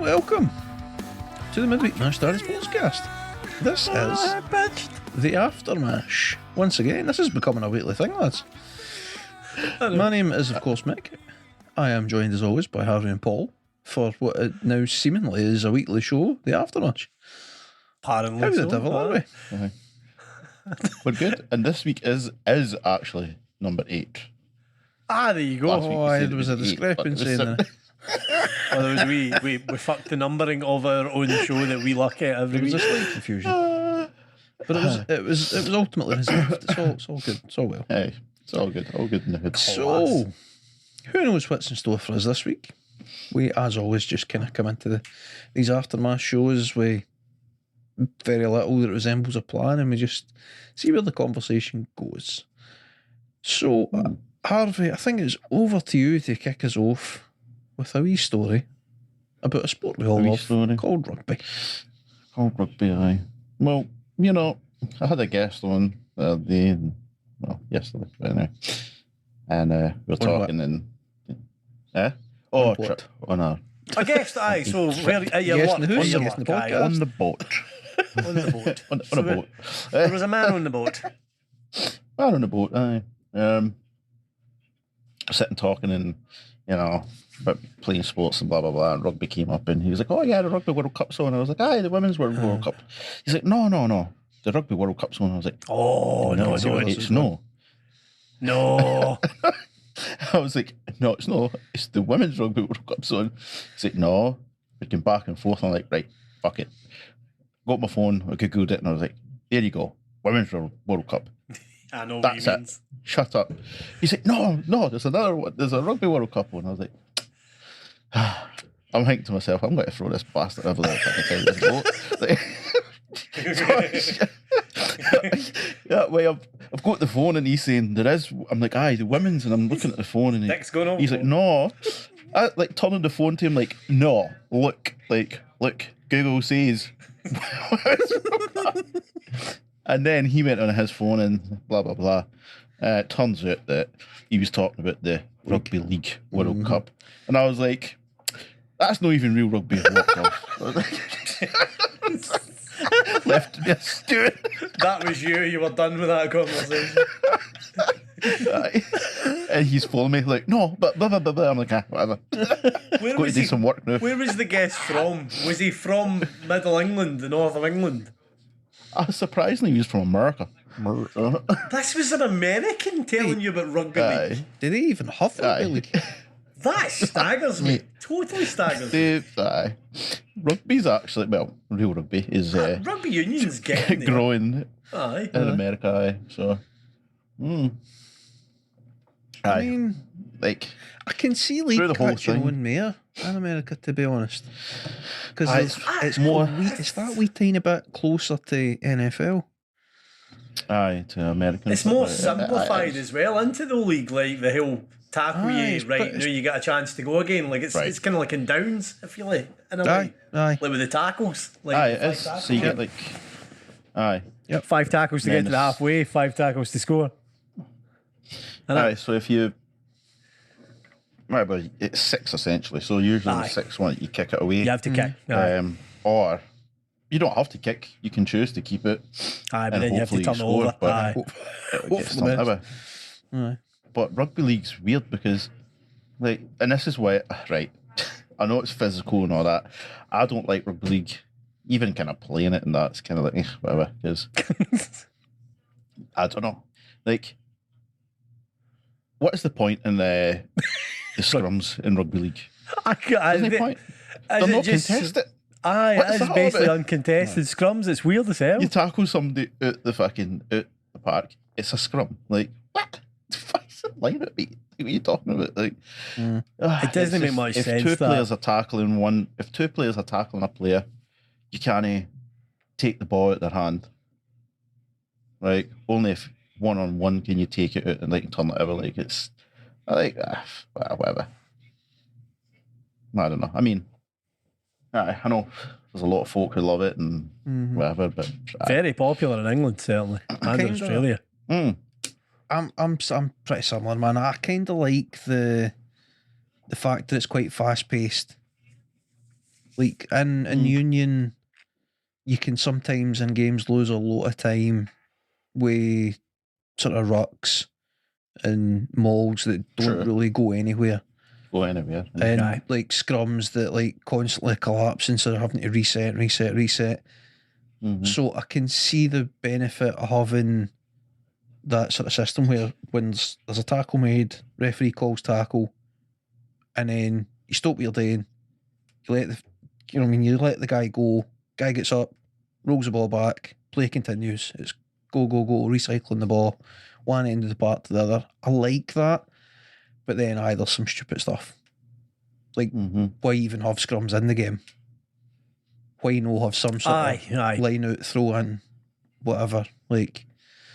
welcome to the Midweek Mashed Tattie Sportscast. This is the Aftermash. Once again, this is becoming a weekly thing, lads. My name is, of course, Mick. I am joined, as always, by Harvey and Paul for what it now seemingly is a weekly show, the Aftermash. Apparently How the so, devil are we? We're good, and this week is actually number 8. Ah, there you go. Last week we said There was a it was 8, discrepancy but in it there. Well, there was we fucked the numbering of our own show that we look at every There was week. a slight confusion. But it was ultimately resolved. It's all good. It's all well. Hey, it's all good in the hood. So, who knows what's in store for us this week? We, as always, just kind of come into these aftermath shows with very little that resembles a plan, and we just see where the conversation goes. So, Harvey, I think it's over to you to kick us off with a wee story about a sport we all love called rugby. Called rugby, aye. Well, you know, I had a guest on the other day, yesterday, but anyway, and we were talking and On trip on a I guess, aye, so where at your Guessing work, who? on your Guessing work, the aye, podcast. on the boat. on the boat. on So a boat. There was a man on the boat. Man on the boat, aye. Sitting talking and, you know, about playing sports and blah, blah, blah. And rugby came up and he was like, oh, yeah, the Rugby World Cup's on. I was like, aye, the Women's World Cup. He's like, no. The Rugby World Cup's on. I was like, Oh, no, it's no. No. I was like, no, it's not. It's the Women's Rugby World Cup's on. He's like, no. We came back and forth. I'm like, right, fuck it. Got my phone, I Googled it, and I was like, there you go. Women's World Cup. I know That's what you it. mean. Shut up. He's like, no, there's another one. There's a Rugby World Cup one. I was like, I'm thinking to myself, I'm going to throw this bastard over there fucking this boat. That way, I've got the phone and he's saying there is. I'm like, aye, the women's, and I'm looking at the phone and Next going on. he's like, no. I like turning the phone to him like, no, look, Google says. And then he went on his phone and blah blah blah. It turns out that he was talking about the Rugby League World Cup, and I was like, "That's not even real rugby." Left me a stewing. That was you. You were done with that conversation. And he's following me like, "No, but blah blah blah blah." I'm like, whatever. Where Got to do some work now. Where was the guest from? Was he from Middle England, the north of England? Surprisingly, he was from America. This was an American telling you about rugby league. Aye. Did they even have rugby league? That staggers me. Totally staggers me. Aye. Rugby's actually, well, real rugby is Rugby union's getting there. growing Aye. in America, aye. So, I mean, like, I can see Through league the whole catching thing. on more in America, to be honest, because Aye, it's more- it's that wee tiny bit closer to NFL. aye, to Americans. It's more Aye, simplified as well into the league, like the whole tackle Aye, you it's right pretty- now you get a chance to go again. Like it's Right. kind of like in downs, I feel like, in a Aye, way. aye. Like with the tackles. Like Aye, the it five is. tackles. So you get like, aye. 5 tackles to get to the Menace. halfway, 5 tackles to score. And Aye, so if you, remember, it's 6 essentially. So usually Aye. the 6th one, you kick it away. you have to kick. Aye. Or you don't have to kick. You can choose to keep it. Aye, but and then you have to hopefully turn score, over. but- Aye. It Hope gets for the turned best. over. Aye. But rugby league's weird because, like, and this is why, right, I know it's physical and all that. I don't like rugby league, even kind of playing it and that. It's kind of like, whatever, because I don't know. Like, what is the point in the scrums in rugby league? There's no point. They're not contested. Aye, What is it that is all basically about? uncontested scrums. It's weird as hell. You tackle somebody out the park, it's a scrum. Like, what? What's the line at me? What are you talking about? Like, It doesn't make much if sense, Two that. players are tackling if 2 players are tackling a player, you can't take the ball out their hand. Right? Only if 1-on-1 can you take it out and like turn it over. Like it's, whatever. I don't know. I mean, I know there's a lot of folk who love it and whatever, but Very popular in England, certainly, and Kinda. Australia. I'm pretty similar, man. I kind of like the fact that it's quite fast paced. Like in Union, you can sometimes in games lose a lot of time with sort of rucks and mauls that don't True. really go anywhere. Go anywhere. And Aye. like scrums that like constantly collapse instead of having to reset. Mhm. So I can see the benefit of having that sort of system where when there's a tackle made, referee calls tackle, and then you stop what you're doing, you let you let the guy go, guy gets up, rolls the ball back, play continues, it's go, recycling the ball, one end of the park to the other. I like that, but then there's some stupid stuff. Like, Mhm. why even have scrums in the game? Why not have some sort Aye. of line out, throw in, whatever? Like,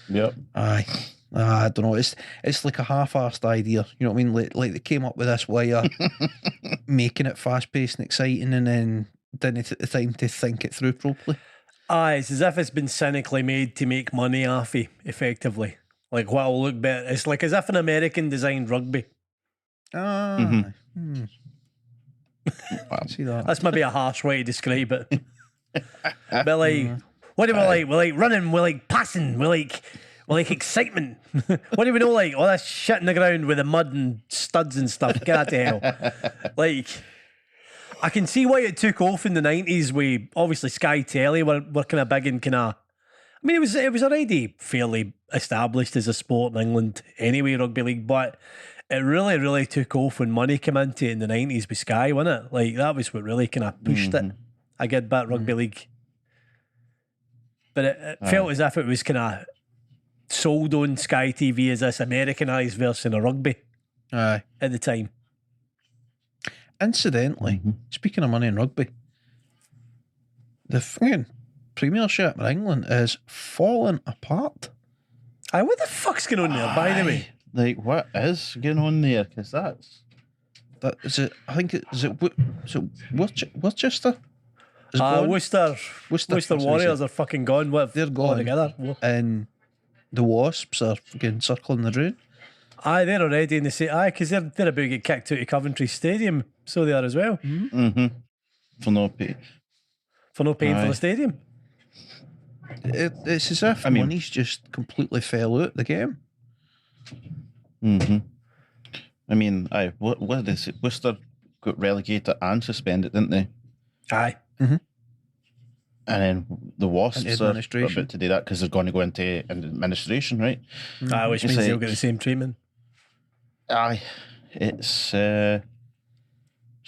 Yep. I don't know. It's like a half-arsed idea. You know what I mean? Like they came up with this way of making it fast-paced and exciting, and then didn't take the time to think it through properly. Aye, it's as if it's been cynically made to make money off it, effectively. Like, what will look better? It's like as if an American designed rugby. Ah, Wow. see that? That's maybe a harsh way to describe it. But like, what do we like? We like running, we like passing, we like excitement. What do we know? Like all that shit in the ground with the mud and studs and stuff. Get out to hell. Like, I can see why it took off in the 90s. We obviously Sky Telly were kind of big and kind of. I mean, it was already fairly established as a sport in England anyway, rugby league, but it really took off when money came into it in the 90s with Sky, wasn't it? Like, that was what really kind of pushed it a good bit, rugby league. But it felt as if it was kind of sold on Sky TV as this Americanised version of rugby Aye. at the time. Incidentally, speaking of money in rugby, the fucking Premiership in England is falling apart. Aye, what the fuck's going on there, by the way? Like, what is going on there? Because that's... That is it. I think is it Worcester. Is gone? Worcester Worcester, that's what I Warriors said. are fucking gone. What, They're gone. altogether. And the Wasps are fucking circling the drain. Aye, they're already in the same. Aye, because they're about to get kicked out of Coventry Stadium, so they are as well. For no pay. For no paying for Aye. the stadium. It's as if money's just completely fell out the game. I mean, what is it? Worcester got relegated and suspended, didn't they? Aye. And then the Wasps Into are administration. about to do that because they're going to go into administration, right? Aye, which It's means they'll like- get the same treatment. Aye, it's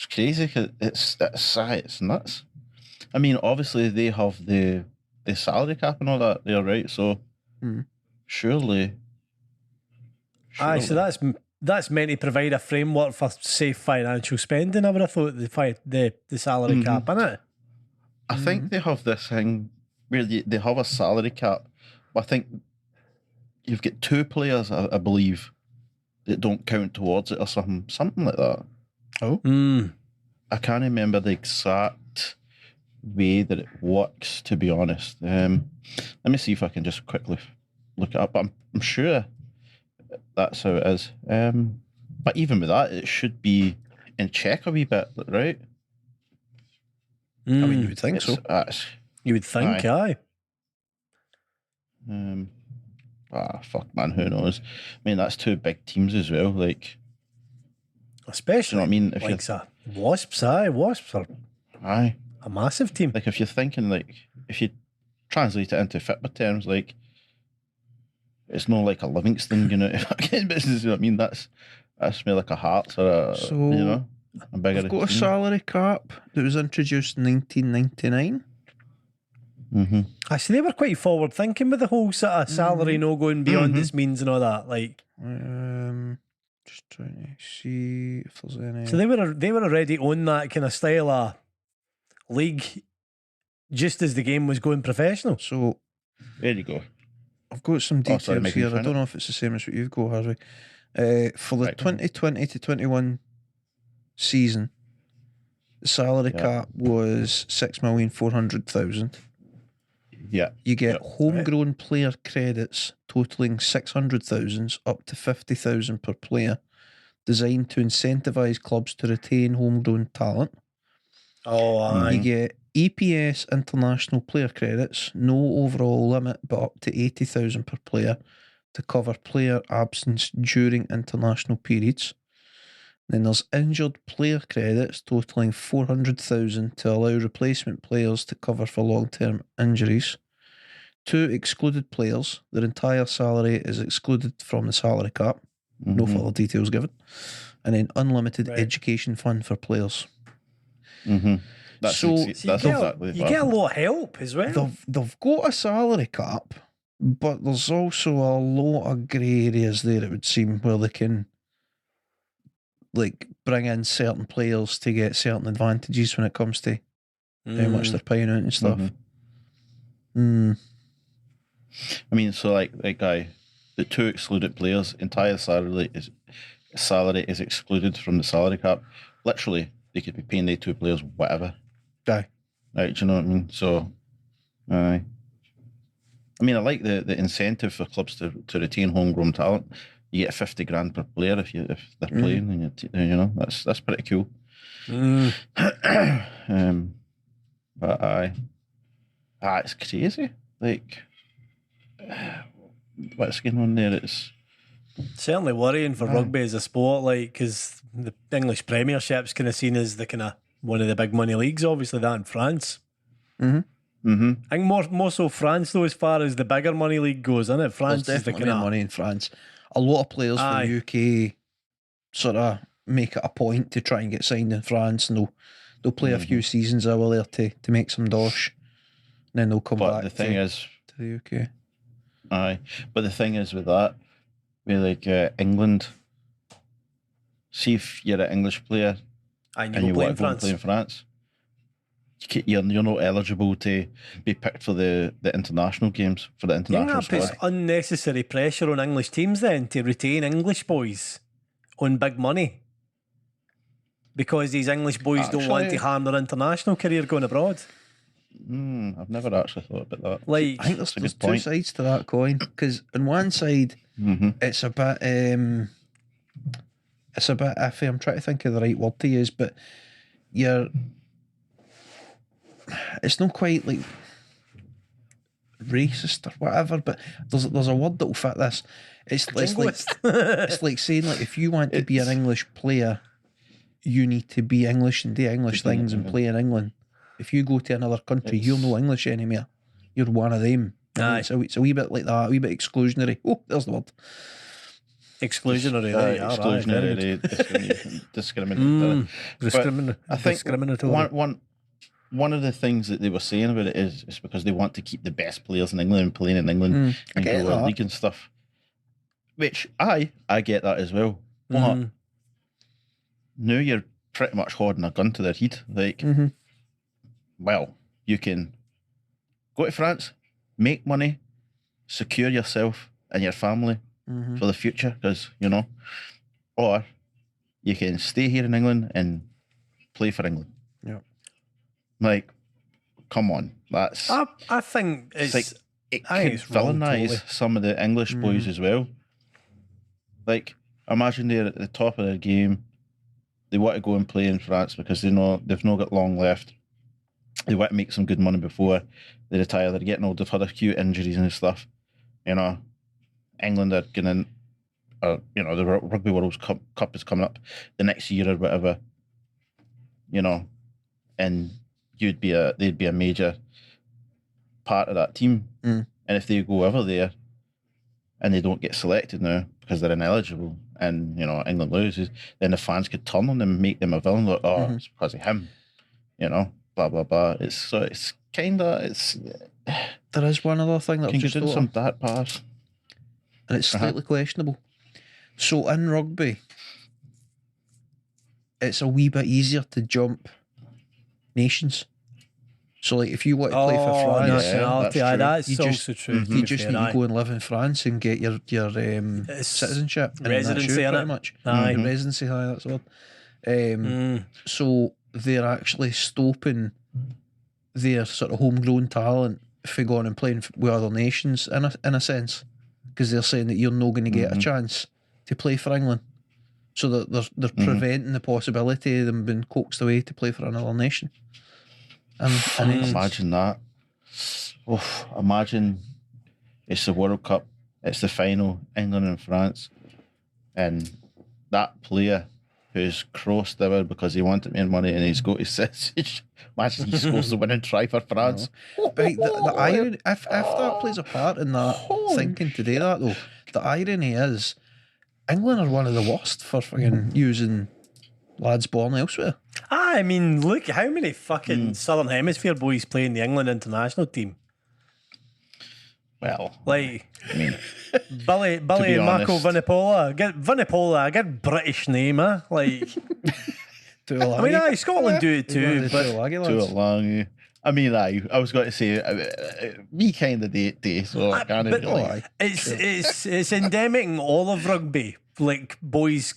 crazy. 'Cause it's nuts. I mean, obviously they have the salary cap and all that there, right? So surely. Aye, so that's meant to provide a framework for safe financial spending. I would have thought the salary cap, innit? I think they have this thing where they have a salary cap, but I think you've got two players, I believe, that don't count towards it or something like that. Oh, I can't remember the exact way that it works, to be honest. Let me see if I can just quickly look it up. I'm sure that's how it is. But even with that, it should be in check a wee bit, right? I mean, you would think so. You would think, aye. Fuck, man, who knows? I mean, that's two big teams as well. Like, Especially, you know what I mean? If like Wasps, aye. Wasps are aye, a massive team. like if you're thinking, like, if you translate it into football terms, like, it's not like a Livingston, you know, business. You know what I mean? That's more like a Hearts or So, you know, a bigger. I've got a team. salary cap that was introduced in 1999. I see they were quite forward thinking with the whole sort of salary no going beyond its means and all that. Like, Just trying to see if there's any. so they were already on that kind of style of league just as the game was going professional. So There you go. I've got some Oh, details sorry, Megan, here. I find don't it. know if it's the same as what you've got, Harvey. For the Right. 2020 to 21 season, the salary cap was 6,400,000. Yeah. You get homegrown player credits totaling 600,000 up to 50,000 per player, designed to incentivise clubs to retain homegrown talent. Oh, aye. You get EPS international player credits, no overall limit, but up to 80,000 per player to cover player absence during international periods. Then there's injured player credits totaling 400,000 to allow replacement players to cover for long-term injuries. 2 excluded players, their entire salary is excluded from the salary cap. No further details given. And then unlimited education fund for players. That's So you exactly get a lot of help as well. They've got a salary cap, but there's also a lot of grey areas there, it would seem, where they can like bring in certain players to get certain advantages when it comes to how much they're paying out and stuff. I mean, so like the 2 excluded players' entire salary is excluded from the salary cap. Literally, they could be paying the 2 players whatever. Aye. Right, do you know what I mean? So, I mean, I like the incentive for clubs to retain homegrown talent. You get 50 grand per player if they're playing, and you know that's pretty cool. But it's crazy. Like, what's going on there? It's certainly worrying for rugby as a sport, like, because the English Premiership's kind of seen as the kind of one of the big money leagues, obviously that in France. I think more so France though, as far as the bigger money league goes, isn't it? France There's is the definitely kind of money in France. A lot of players from the UK sort of make it a point to try and get signed in France, and they'll play a few seasons over there to make some dosh, and then they'll come back. The thing is, to the UK. Aye, but the thing is with that, with like England, see if you're an English player and you play want in to go and play in France, you're not eligible to be picked for the international games, for the I think international that puts squad. unnecessary pressure on English teams then to retain English boys on big money, because these English boys don't want to harm their international career going abroad. I've never actually thought about that. Like, I think there's 2 sides to that coin, because on one side it's a bit iffy. I'm trying to think of the right word to use, but it's not quite like racist or whatever, but there's a word that will fit this. It's like saying, like, if you want to be an English player, you need to be English and do English things and play in England. If you go to another country, you're no English anymore. You're one of them. Aye. It's a wee bit like that, a wee bit exclusionary. Oh, there's the word. Exclusionary. Discriminatory. I think discriminatory. One of the things that they were saying about it is because they want to keep the best players in England playing in England and go to league and stuff. Which I get that as well. But now you're pretty much holding a gun to their head. Like, well, you can go to France, make money, secure yourself and your family for the future, because, you know, or you can stay here in England and play for England. Yeah. Like, come on, that's. I think it's like, it I think could it's wrong, villainise totally. some of the English boys as well. Like, imagine they're at the top of their game. They want to go and play in France because they know they've not got long left. They want to make some good money before they retire. They're getting old. They've had a few injuries and stuff. You know, England are going to, the Rugby World Cup is coming up the next year or whatever. You know, and they'd be a major part of that team. And if they go over there and they don't get selected now because they're ineligible, and, you know, England loses, then the fans could turn on them and make them a villain. Like, it's because of him, you know, blah blah blah. There is one other thing that can I've just do thought some of, dark pass, and it's slightly questionable. So in rugby, it's a wee bit easier to jump nations. So, like, if you want to play for France, nationality, that's also true. you just need to go and live in France and get your citizenship and residency, pretty much. Aye. Residency, that's the word. So they're actually stopping their sort of homegrown talent for going and playing with other nations in a sense, because they're saying that you're not going to get a chance to play for England. So that they're preventing the possibility of them being coaxed away to play for another nation. Imagine that. Oh, imagine it's the World Cup, it's the final, England and France, and that player who's crossed over because he wanted more money and he's got his sausage. Imagine he scores the winning try for France. But the irony, if that plays a part in that thinking to do that though, the irony is England are one of the worst for fucking using lads born elsewhere. I mean, look how many fucking Southern Hemisphere boys play in the England international team. Well, Like, I mean, Billy Marco honest. Vunipola, a good British name, huh? Like, I mean, aye, Scotland do it too, but too long. I mean, I was going to say me kind of day, so I can't but really. it's endemic in all of rugby. Like boys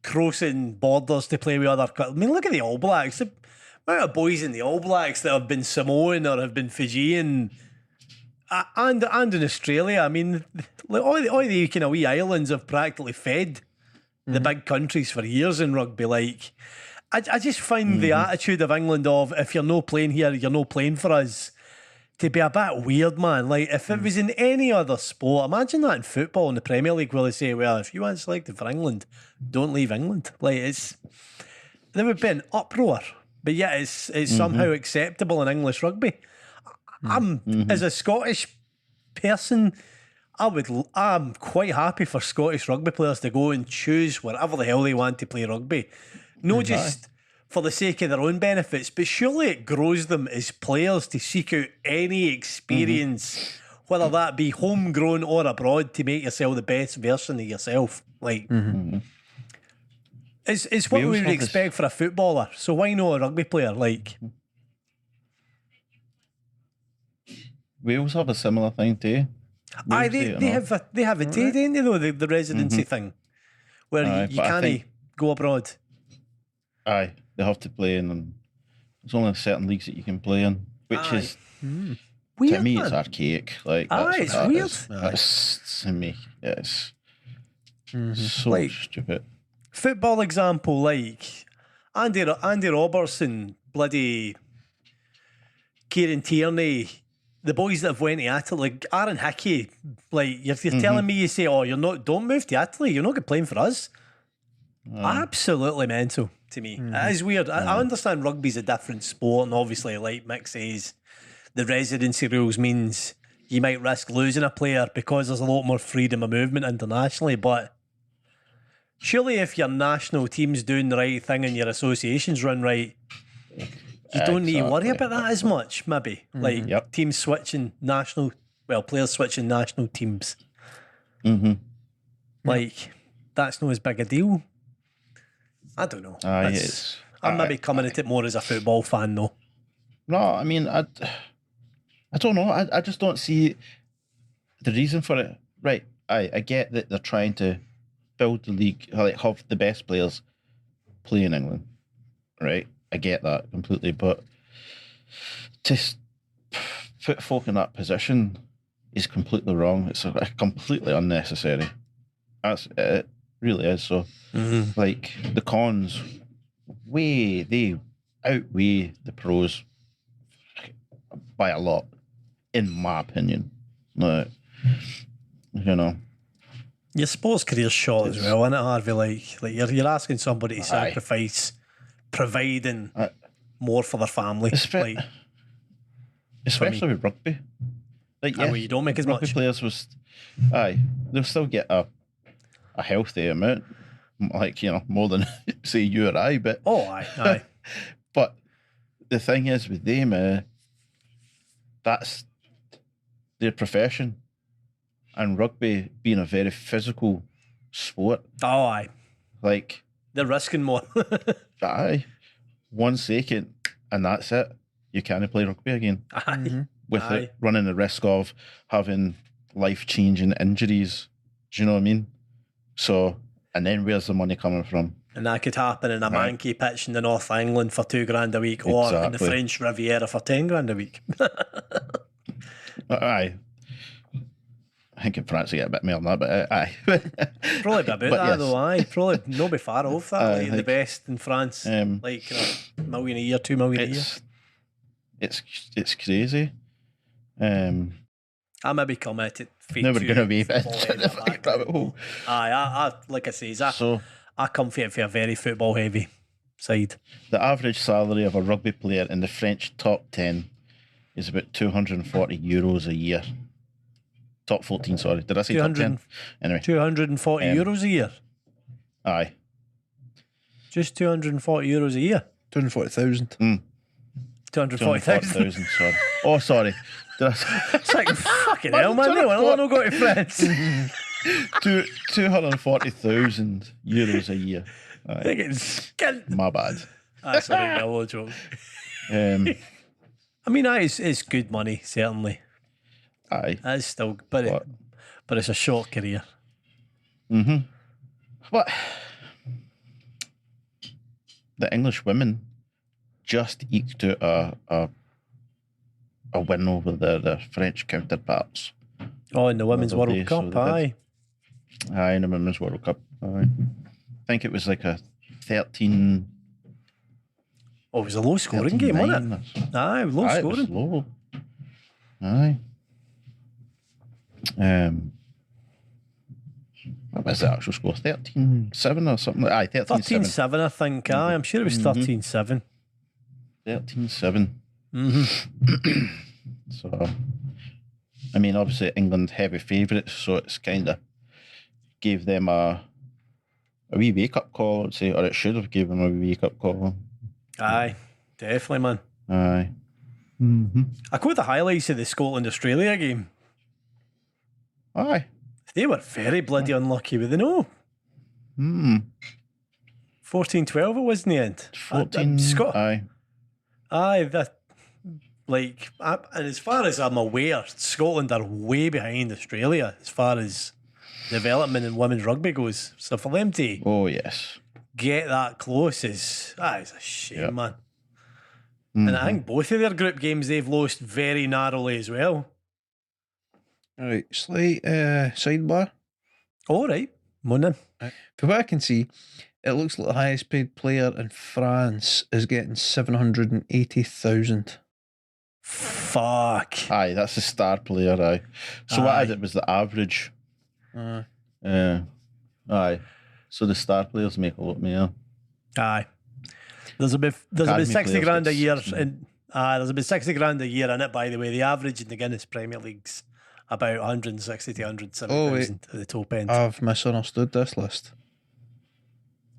crossing borders to play with other. I mean, look at the All Blacks. The amount of boys in the All Blacks that have been Samoan or have been Fijian, and in Australia. I mean, like all the kind of wee islands have practically fed the big countries for years in rugby. Like, I just find the attitude of England of if you're not playing here, you're not playing for us, to be a bit weird, man. Like, if it was in any other sport, imagine that in football in the Premier League where they say, well, if you aren't selected for England, don't leave England. Like, there would be an uproar, but yet it's somehow acceptable in English rugby. As a Scottish person, I'm quite happy for Scottish rugby players to go and choose wherever the hell they want to play rugby. No, just for the sake of their own benefits, but surely it grows them as players to seek out any experience, whether that be homegrown or abroad, to make yourself the best version of yourself. Like, it's what we would expect for a footballer. So why not a rugby player? Like, Wales have a similar thing too. aye, they have a day, don't they? Though the residency thing, where you but I can't think- go abroad. Aye, they have to play in, and there's only certain leagues that you can play in, which is Weird, to me man. it's archaic. Like, Aye, that's what it's that weird. is. That's, to me, it's so Like- stupid. Football example, like Andy Robertson, bloody Kieran Tierney, the boys that have went to Italy, like Aaron Hickey, like you're telling me, you say, oh, don't move to Italy, you're not going playing for us. Absolutely mental to me. It is weird. I understand rugby's a different sport, and obviously, like Mick says, the residency rules means you might risk losing a player because there's a lot more freedom of movement internationally, but surely if your national team's doing the right thing and your associations run right, you don't need to worry about that as much, maybe. Like teams switching players switching national teams. Like, that's not as big a deal. I don't know. I'm maybe coming at it more as a football fan, though. No, I mean, I don't know. I just don't see the reason for it. Right, I get that they're trying to build the league, like have the best players play in England. Right, I get that completely, but to put folk in that position is completely wrong. It's completely unnecessary. It really is. So, like, the cons they outweigh the pros by a lot, in my opinion. No, you know. Your sports career's short as well, isn't it, Harvey? Like you're asking somebody to sacrifice providing more for their family. Especially with rugby. Like, well, you don't make as rugby much. players they'll still get a healthy amount, like, you know, more than say you or I. But aye. But the thing is with them, that's their profession, and rugby being a very physical sport. Oh, aye. Like, they're risking more. 1 second, and that's it. You can't play rugby again. Without running the risk of having life-changing injuries. Do you know what I mean? So, and then where's the money coming from? And that could happen in a manky pitch in the North of England for $2,000 a week, or in the French Riviera for $10,000 a week. Aye. think in France we get a bit more than that, but aye. Probably about But that yes. though, aye. Probably no be far off that. Like the like, best in France, like $1 million a year, $2 million a year. It's crazy. I maybe come at it. Never going to be into football heavy the back. rabbit hole. Aye, I like I say, I come for it for a very football heavy side. The average salary of a rugby player in the French top 10 is about €240 a year. Top 14, sorry. Did I say top 10? Anyway. €240 a year. Aye. Just €240 a year. 240,000. 240,000. Sorry. Oh, sorry. Did I say? It's like fucking hell, man. No, I don't go to France. €240,000 a year. I think it's skint. My bad. That's a big double joke. Um, I mean, it's good money, certainly. aye. It's still, but it's a short career. But the English women just eked out a win over their French counterparts. Oh, in the Women's Other World day, Cup, so aye. Aye, in the Women's World Cup. Aye. I think it was like a 13. Oh, it was a low scoring game, wasn't it? Aye, low Aye, scoring. it was low. Aye. What was the actual score? 13-7 or something? Aye, 13-7. 13-7, I think. Aye, I'm sure it was 13-7. 13-7. So, I mean, obviously England heavy favourites, so it's kind of gave them a wee wake-up call, I'd say, or it should have given them a wee wake-up call. Aye, definitely, man. Aye. I caught the highlights of the Scotland-Australia game. Aye. They were very bloody unlucky with the no. 14-12 it was in the end. 14. Aye. Aye, that, like, and as far as I'm aware, Scotland are way behind Australia as far as development in women's rugby goes. So for them to Oh, yes. get that close is a shame, Yep. man. And I think both of their group games they've lost very narrowly as well. All right, slight sidebar. All right, morning. From what I can see, it looks like the highest paid player in France is getting 780,000. Fuck. Aye, that's the star player, aye. So what I did was the average. Aye. So the star players make a lot more. Aye. There's about Academy 60 players grand a get year 60. in there's about 60 grand a year in it, by the way. The average in the Guinness Premier League's about 160 to 170,000 at the top end. I've misunderstood this list.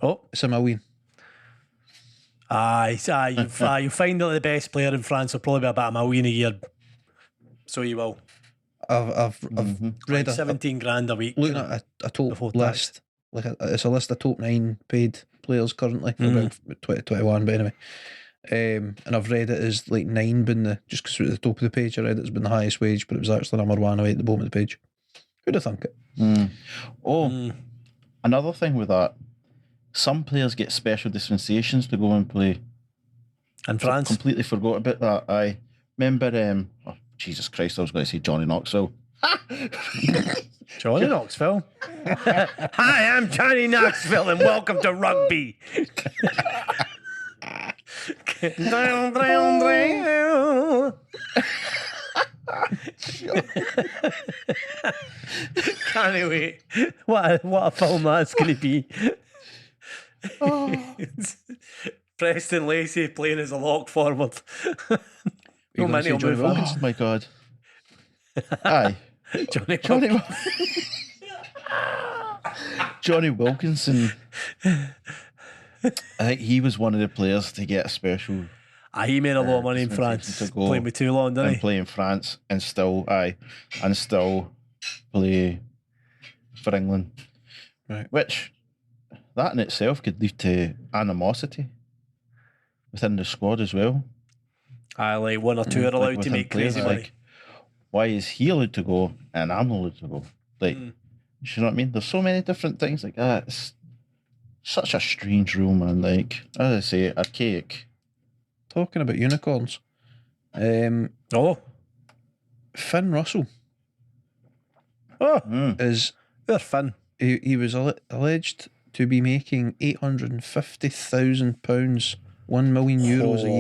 Oh, It's a million. you find that the best player in France will probably be about $1 million a year. So you will. I've read Like 17 grand a week. looking at a top before list. It's a list of top 9 paid players currently for about 2021. But anyway, and I've read it as like 9 been just because it was at the top of the page. I read it's been the highest wage, but it was actually number 1 away at the bottom of the page. Who'd have thunk it? Another thing with that, some players get special dispensations to go and play. In France. Completely forgot about that. I remember, oh, Jesus Christ, I was going to say Johnny Knoxville. Johnny Knoxville. Hi, I'm Johnny Knoxville and welcome to rugby. Can't wait. What a film that's going to be. Preston Lacey playing as a lock forward. No many will move Oh fast. my God. Aye. Johnny Johnny Wilkinson. I think he was one of the players to get a special. He made a lot of money in France. to go Playing with Toulon, didn't and he? play in France and still play for England. Right. Which that in itself could lead to animosity within the squad as well. Like 1 or 2 are allowed to within make players, crazy money. like, why is he allowed to go and I'm not allowed to go? Like, you know what I mean? There's so many different things like that. It's such a strange rule, man. Like, as I say, archaic. Talking about unicorns. Oh, Finn Russell. Oh, is they're fun. he was alleged to be making £850,000, €1 million a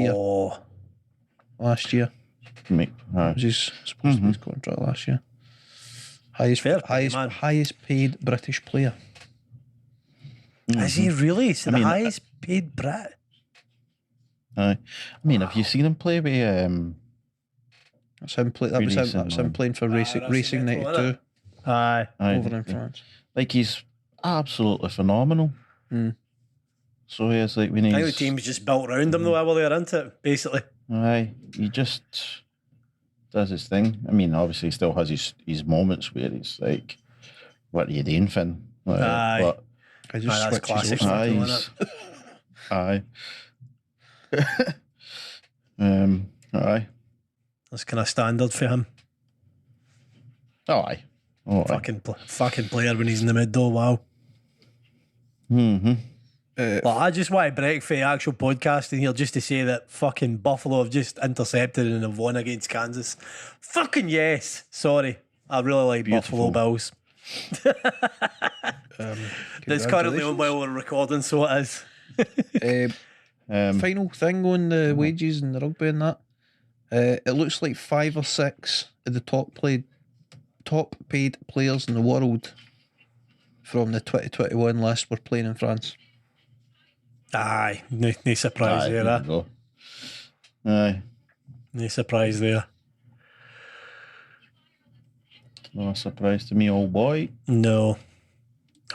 year Oh, last year. Make, Was his supposed to be his contract last year? Highest Fair play, man. highest paid British player. is he really? So I mean, the highest paid Brit? I mean, have you seen him play with That's him play. That was him. That was him playing for Racing Metro, 92 Aye. over in France. Like, he's absolutely phenomenal. So he is, like, when I think the he's team's just built around him though while they're into it, basically. aye, he just does his thing. I mean, obviously, he still has his moments where he's like, "What are you doing, Finn?" Like, Aye. but I just Aye, that's switches classic. over. aye, Isn't he's- aye, That's kind of standard for him. oh aye, oh aye. Fucking player when he's in the mid though, wow. But I just want to break for the actual podcasting here just to say that fucking Buffalo have just intercepted and have won against Kansas. Fucking yes. Sorry. I really like Beautiful. Buffalo Bills. That's currently on while we're recording, so it is. Final thing on the wages and the rugby and that. It looks like 5 or 6 of the top paid players in the world from the 2021 list were playing in France. Aye. No surprise Aye, there, there you go. Aye, No surprise there. no surprise to me, old boy. No.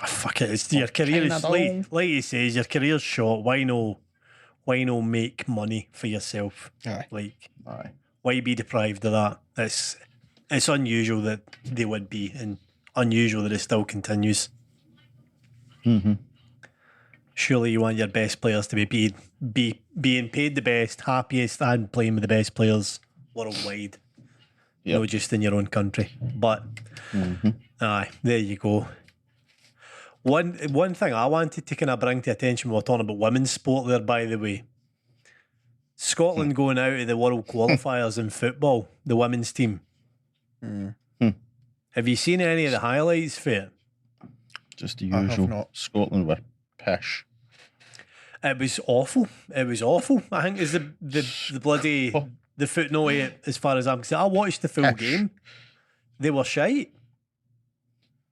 Oh, fuck it. It's your career is Canada. like you say, your career's short. Why no make money for yourself? Aye. Like, Aye, why be deprived of that? It's unusual that they would be, and unusual that it still continues. Surely you want your best players to be being paid the best, happiest, and playing with the best players worldwide, Yep. not just in your own country. But aye, there you go. One thing I wanted to kind of bring to attention when we're talking about women's sport there, by the way. Scotland going out of the world qualifiers in football, the women's team. Have you seen any of the highlights for it? just the I have usual. not. Scotland were pish. It was awful. It was awful. I think is the bloody the footnote as far as I'm concerned. I watched the full game. They were shite.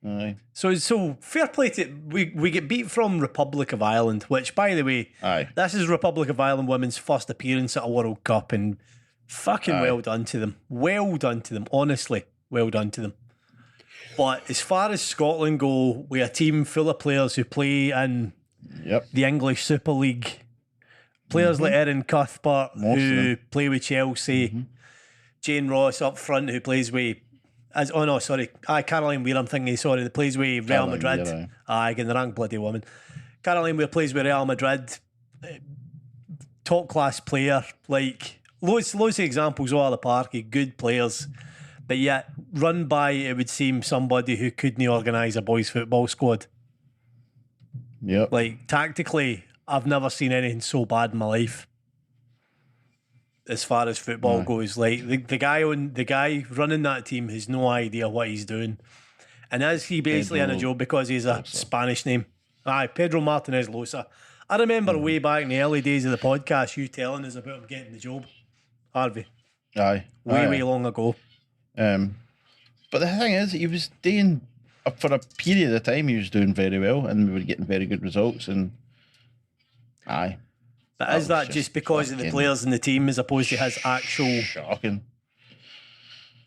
Aye, So fair play to we get beat from Republic of Ireland, which by the way, aye. this is Republic of Ireland women's first appearance at a World Cup, and fucking Aye. well done to them. Well done to them. Honestly, well done to them. But as far as Scotland go, we're a team full of players who play in Yep. the English Super League. Players like Erin Cuthbert, Most of who them. play with Chelsea. Jane Ross up front, who plays with Caroline Weir, I'm thinking, sorry, that plays with Real Caroline Madrid. Weir, Again, the rank bloody woman. Caroline Weir plays with Real Madrid. Top class player. Like, loads of examples all over the park of good players. But yet, run by, it would seem, somebody who couldn't organise a boys' football squad. Yep. Like, tactically, I've never seen anything so bad in my life. As far as football goes, like the guy running that team has no idea what he's doing, and is he basically in a job because he's a Spanish name? Aye, Pedro Martinez Losa. I remember way back in the early days of the podcast, you telling us about him getting the job, Harvey. Aye. Way long ago. But the thing is, he was doing for a period of time. He was doing very well, and we were getting very good results. And aye, But is was that just because of the fucking players in the team as opposed to his actual? shocking.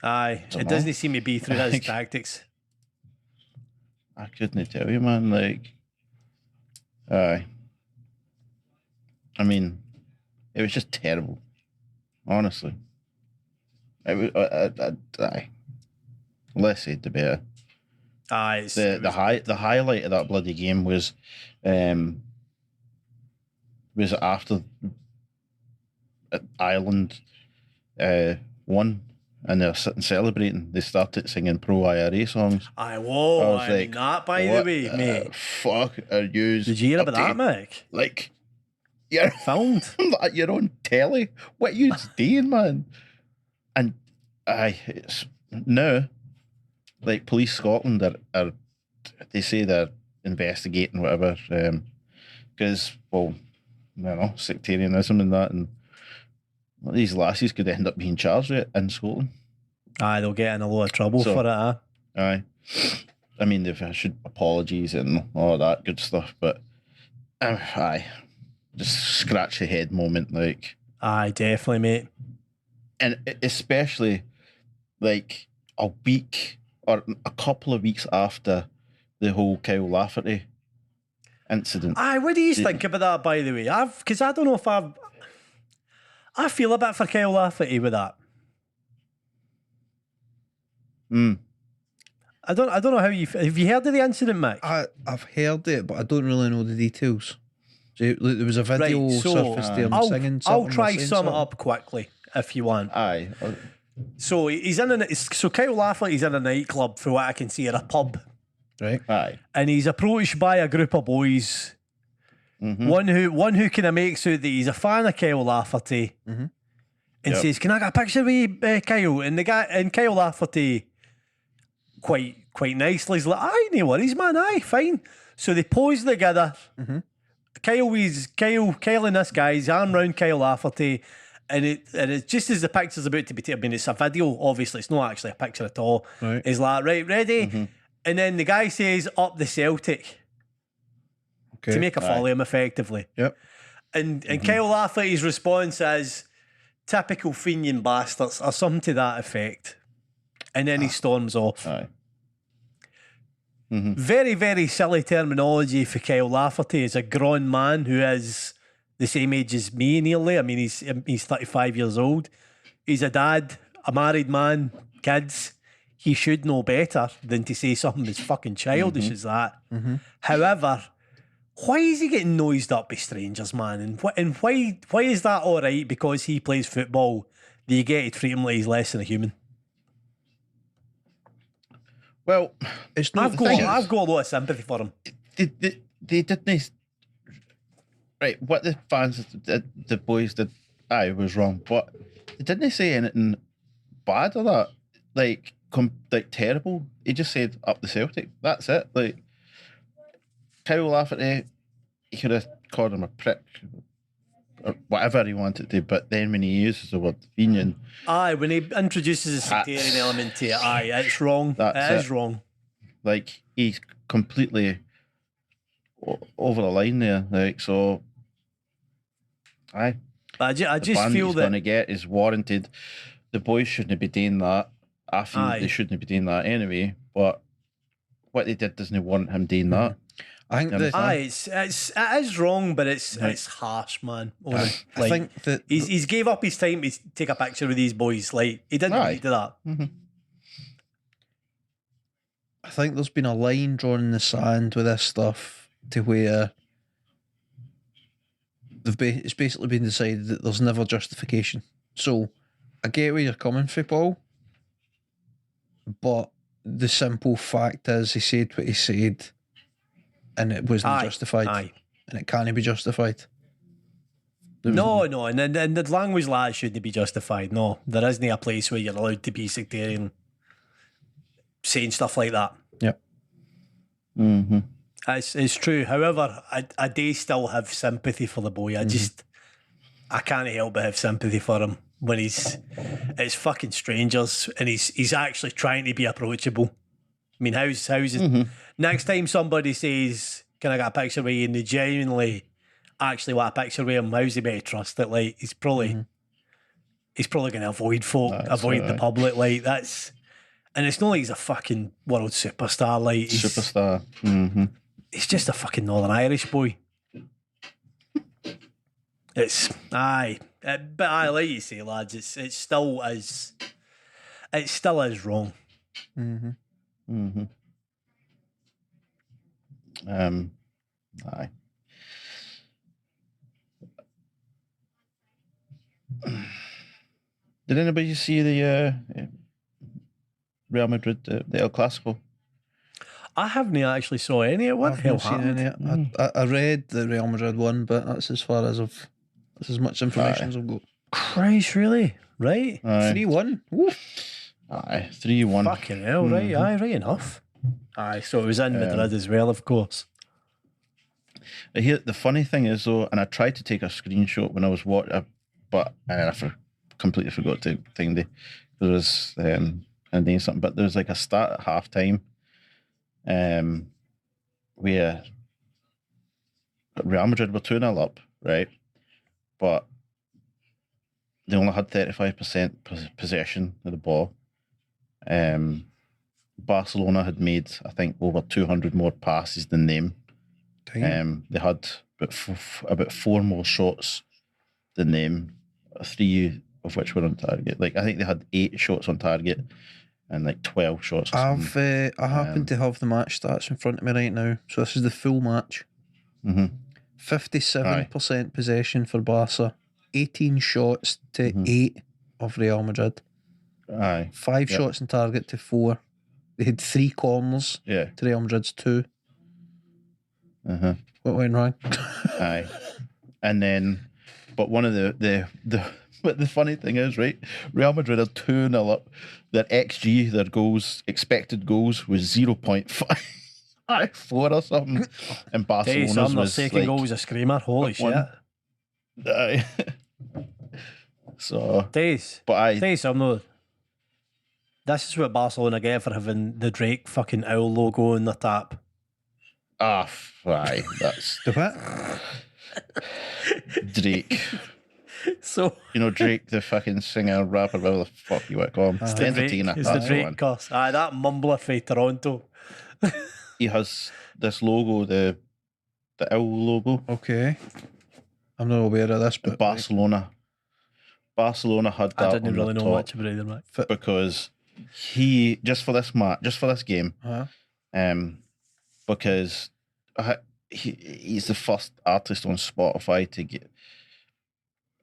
Aye, it know. doesn't seem to be through his tactics. I couldn't tell you, man. Like, aye. I mean, it was just terrible. Honestly, it was. Aye. Less said the better. Aye, The highlight of that bloody game was after Ireland won, and they're sitting celebrating. They started singing pro IRA songs. Aye, whoa! I was like, that by the what way, mate. Fuck are you? Did you hear about that, Mick? Like, you're Filmed. at your own telly. What you doing, man? And it's no. like Police Scotland are they say they're investigating whatever, because well, I don't know, sectarianism and that, and these lassies could end up being charged with it in Scotland. Aye, they'll get in a lot of trouble for it. Aye, I mean they've issued apologies and all that good stuff, but aye, just scratch the head moment, like. Aye, definitely, mate. And especially like a week or a couple of weeks after the whole Kyle Lafferty incident. Aye, what do you think about that, by the way? Because I don't know if I feel a bit for Kyle Lafferty with that. I don't know how have you heard of the incident, Max? I've heard it, but I don't really know the details. So, there was a video surfaced there singing something. I'll try sum it up quickly if you want. Aye. So Kyle Lafferty's in a nightclub, for what I can see, at a pub. Right. Aye. And he's approached by a group of boys. Mm-hmm. One who kind of makes out that he's a fan of Kyle Lafferty, and says, "Can I get a picture with you, Kyle?" And Kyle Lafferty, quite nicely, is like, "Aye, no worries, man. Aye, fine." So they pose together. Kyle and this guy's arm round Kyle Lafferty, and it's just as the picture's about to be taken. I mean, it's a video, obviously, it's not actually a picture at all. Right. He's like, "Right, ready?" And then the guy says, "Up the Celtic," to make a follow him effectively. Yep. And Kyle Lafferty's response is, "Typical Fenian bastards," or something to that effect. And then he storms off. Aye. Very, very silly terminology for Kyle Lafferty as a grown man who is the same age as me nearly. I mean, he's 35 years old. He's a dad, a married man, kids. He should know better than to say something as fucking childish as that. However, why is he getting noised up by strangers, man? And why is that all right? Because he plays football, do you get to treat him like he's less than a human? Well, it's not. I've got a lot of sympathy for him. They didn't. Right, what the fans, the boys did, aye, was wrong. But didn't they say anything bad or that? Like terrible. He just said up the Celtic. That's it. Like Kyle Lafferty, he could have called him a prick or whatever he wanted to. But then when he uses the word Fenian, aye, when he introduces a sectarian element to it, aye, it's wrong. It is wrong. Like he's completely over the line there. Like so. Aye. But I just feel he's that going to get is warranted. The boys shouldn't be doing that. I feel they shouldn't be doing that anyway. But what they did doesn't warrant him doing that. I think it is wrong, but it's harsh, man. Like, I think that he's gave up his time to take a picture with these boys. Like he didn't need to do that. I think there's been a line drawn in the sand with this stuff to where it's basically been decided that there's never justification. So I get where you're coming from, Paul, but the simple fact is he said what he said and it wasn't justified. And it can't be justified. No, and the language like that shouldn't be justified. No, there isn't a place where you're allowed to be sectarian saying stuff like that. Yep. It's true. However, I do still have sympathy for the boy. I can't help but have sympathy for him when it's fucking strangers and he's actually trying to be approachable. I mean, how's it? Next time somebody says, "Can I get a picture with you?" and they genuinely actually want a picture with him, how's he better trust it? Like he's probably going to avoid the public. Like that's, and it's not like he's a fucking world superstar. Like he's just a fucking Northern Irish boy. It's but I like you say, lads. It still is wrong. Aye. Did anybody see the Real Madrid, the El Clasico? I haven't actually saw any of what the hell happened. I read that Real Madrid won, but that's as far as that's as much information as I've got. Christ, really? Right? 3-1. Aye, 3-1. Fucking hell, right? Aye, right enough. Aye, so it was in Madrid as well, of course. Here, the funny thing is though, and I tried to take a screenshot when I was watching, but I completely forgot to think there was and doing something. But there was like a start at half time, where Real Madrid were 2-0 up, right? But they only had 35% possession of the ball. Barcelona had made, I think, over 200 more passes than them. They had about 4 more shots than them, 3 of which were on target. Like, I think they had 8 shots on target and like 12 shots. I happen to have the match stats in front of me right now. So this is the full match. 57% possession for Barca, 18 shots to 8 of Real Madrid. 5 shots on target to 4. They had 3 corners to Real Madrid's 2. What went wrong? Aye. And then, but one of but the funny thing is, right, Real Madrid are 2-0 up. Their XG, their goals, expected goals, was 0.54 or something. And Barcelona's was second like, goal was a screamer. Holy shit. Aye. So, Tell you something though. This is what Barcelona get for having the Drake fucking owl logo on the tap. Aye, that's The what? Drake. So You know Drake, the fucking singer, rapper, whatever the fuck you want to call him. it's the Drake curse. Aye, that mumbler for Toronto. He has this logo, the owl logo. Okay. I'm not aware of this, but Barcelona had that. I didn't on really the know top much about either, mate. because he just for this game, because he's the first artist on Spotify to get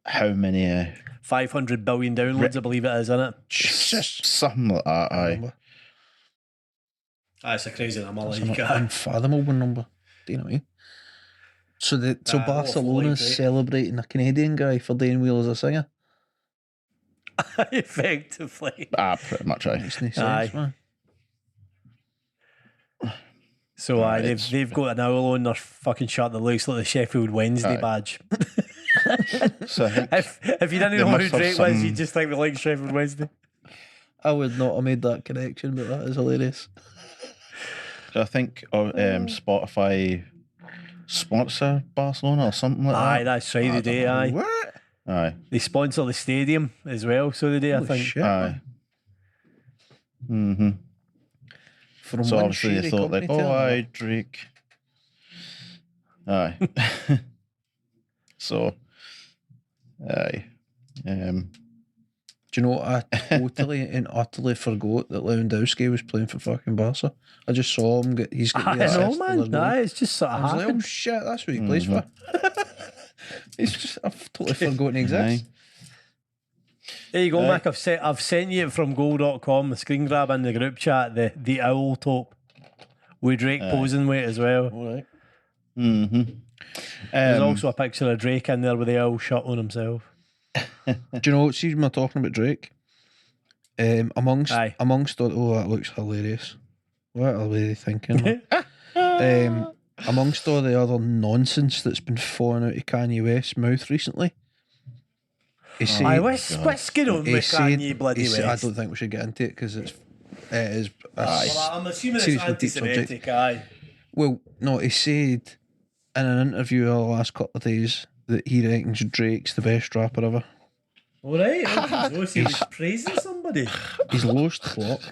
how many 500 billion downloads, I believe it is, isn't it? something like that. Aye. It's a crazy number. It's an unfathomable number. Do you know what I mean? So Barcelona's celebrating a Canadian guy for doing well as a singer. Effectively. Pretty much. Aye. Makes no sense, man. So they've got an owl on their fucking shirt that looks like the Sheffield Wednesday badge. So I think if you didn't know who Drake was, you'd just think we like Sheffield Wednesday. I would not have made that connection, but that is hilarious. So I think Spotify sponsor Barcelona or something like that. Aye, that's right, they do, aye. What? Aye. They sponsor the stadium as well, so they do, I think. Shit, Aye. From So one obviously they shitty thought like, company to another. Drake. Aye. So, aye. Do you know what? I totally and utterly forgot that Lewandowski was playing for fucking Barca. I just saw him he's got the I know, assist for their man. goal. Aye, it's just sort of I was like, oh happened. shit, that's what he plays for. It's just, I've totally forgotten he exists. There you go, Mick. I've sent you it from goal.com, the screen grab in the group chat, the owl top with Drake posing with it as well. All right. There's also a picture of Drake in there with the owl shut on himself. Do you know what? See, when we're talking about Drake, amongst all, that looks hilarious. What are they thinking? Amongst all the other nonsense that's been falling out of Kanye West's mouth recently, he said, what's going on with Kanye bloody West? I don't think we should get into it because it is. Well, I'm assuming it's seriously deep subject. anti-Semitic, aye. Well, no, he said in an interview the last couple of days that he reckons Drake's the best rapper ever. All right, he's praising somebody. He's lost the plot.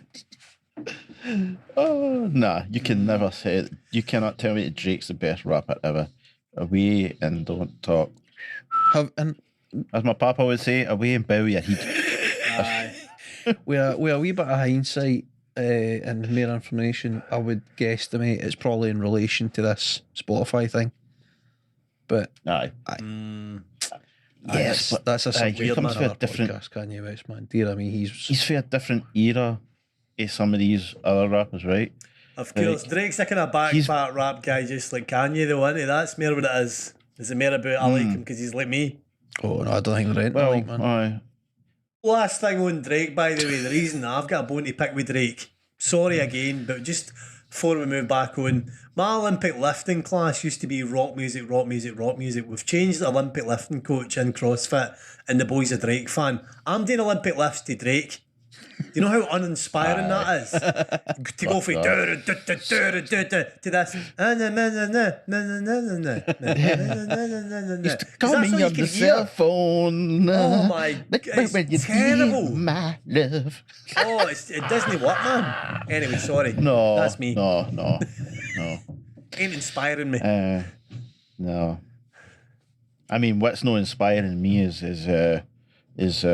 Oh, nah, you can never say it. You cannot tell me that Drake's the best rapper ever. Away and don't talk. As my papa would say, away and bow your head. With a wee bit of hindsight and more information, I would guesstimate it's probably in relation to this Spotify thing. But Aye. Yes, but that's a subject he comes for from a another different. podcast, Kanye West, man. Dear, I mean, He's for a different era of some of these other rappers, right? Of course, Drake's a kind of backpack rap guy, just like Kanye, though, isn't he? That's more what it is. Is it more about I like him because he's like me? Oh no, I don't think they're anything like, man. Aye. Last thing on Drake, by the way, the reason I've got a bone to pick with Drake, sorry again, but just before we move back on, my Olympic lifting class used to be rock music, rock music, rock music. We've changed the Olympic lifting coach in CrossFit, and the boy's a Drake fan. I'm doing Olympic lifts to Drake. Do you know how uninspiring that is? To go from to this. Call me on the cell phone. Oh my, it's terrible. My love. Oh, it doesn't work, man. Anyway, sorry. No, that's me. No. Ain't inspiring me. No. I mean, what's not inspiring me is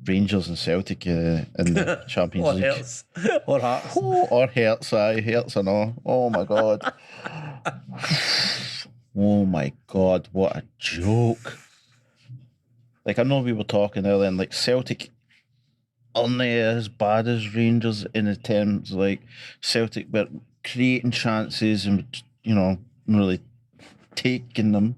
Rangers and Celtic in the Champions League. Hearts. Or Hearts. Or Hearts, aye. Hearts and all. Oh my God. Oh my God, what a joke. Like, I know we were talking earlier, and like Celtic aren't as bad as Rangers in the terms like Celtic were creating chances and, you know, really taking them.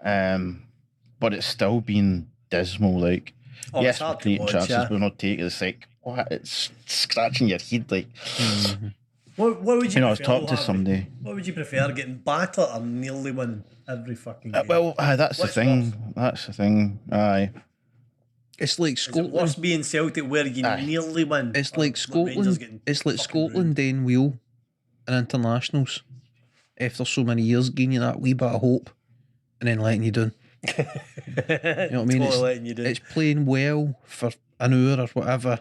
But it's still been dismal. Like, yes, we're creating chances, we're not taking it. It's like, what? It's scratching your head. Like, what would you? I was talking to somebody. What would you prefer, getting battered or nearly win every fucking game? That's the thing. Worse? That's the thing. Aye. It's like Is it Scotland. worse being Celtic where you nearly win? It's like Scotland. It's like Scotland doing wheel in internationals after so many years, giving you that wee bit of hope and then letting you down. You know what I mean? It's playing well for an hour or whatever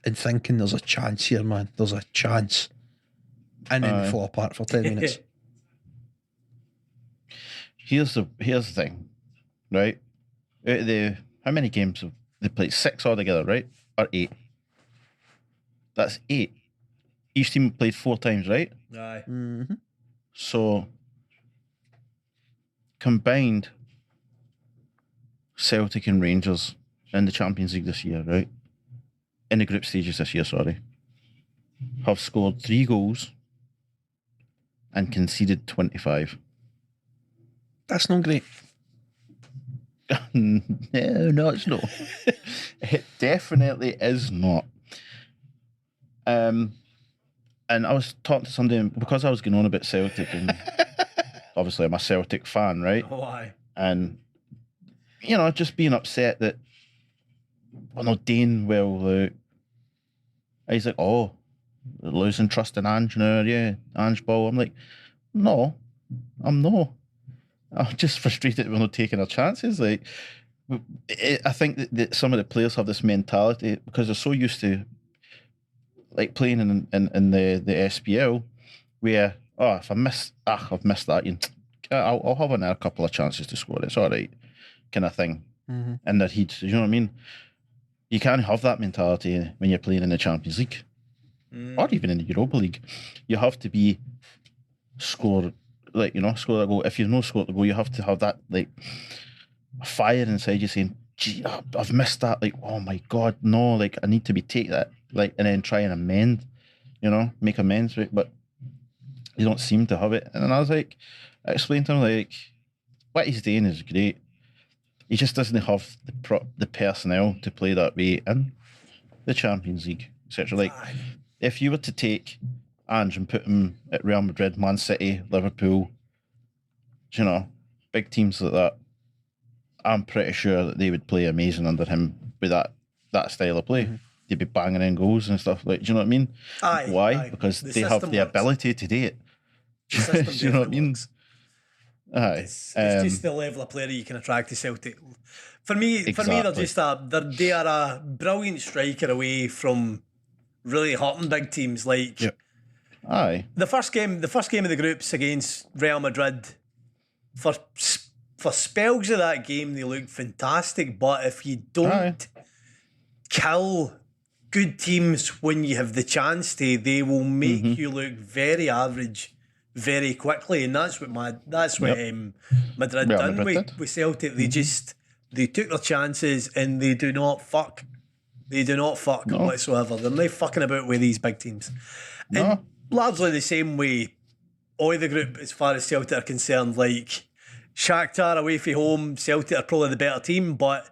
and thinking there's a chance here, man. There's a chance. And then we fall apart for 10 minutes. Here's the thing, right? How many games have they played? 6 altogether, right? Or 8? That's 8. Each team played 4 times, right? Aye. Mm-hmm. So combined, Celtic and Rangers in the Champions League this year, right? In the group stages this year, sorry, have scored 3 goals and conceded 25. That's not great. No, it's not. It definitely is not. And I was talking to somebody, because I was going on about Celtic, and obviously I'm a Celtic fan, right? Why? And, you know, just being upset that we're not doing well. He's like, oh, they're losing trust in Ange now, yeah, Ange Ball. I'm like, no, I'm not. I'm just frustrated that we're not taking our chances. Like, I think that some of the players have this mentality because they're so used to like playing in the SPL, where if I've missed that, I'll have another couple of chances to score. It's all right, kind of thing. Mm-hmm. In their heat, you know what I mean? You can't have that mentality when you're playing in the Champions League or even in the Europa League. You have to be score a goal. If you've not scored the goal, you have to have that like fire inside you saying, gee, I've missed that. Like, oh my God, no, like I need to take that, like, and then try and amend, make amends, right? But you don't seem to have it. And then I was like, I explained to him, like, what he's doing is great. He just doesn't have the personnel to play that way in the Champions League, etc. Like, if you were to take Ange and put him at Real Madrid, Man City, Liverpool, big teams like that, I'm pretty sure that they would play amazing under him with that style of play. Mm-hmm. They'd be banging in goals and stuff. Like, do you know what I mean? Why? Because they have the ability to do it. Do you know what I mean? It's just the level of player you can attract to Celtic. For me, they're just they are a brilliant striker away from really hurting big teams. Like, the first game of the groups against Real Madrid, for spells of that game, they looked fantastic. But if you don't kill good teams when you have the chance to, they will make you look very average very quickly, and that's what Madrid done with Celtic. They took their chances and they do not fuck. They do not fuck whatsoever. They're not fucking about with these big teams. No. And largely the same way, all the group as far as Celtic are concerned, like Shakhtar away from home, Celtic are probably the better team, but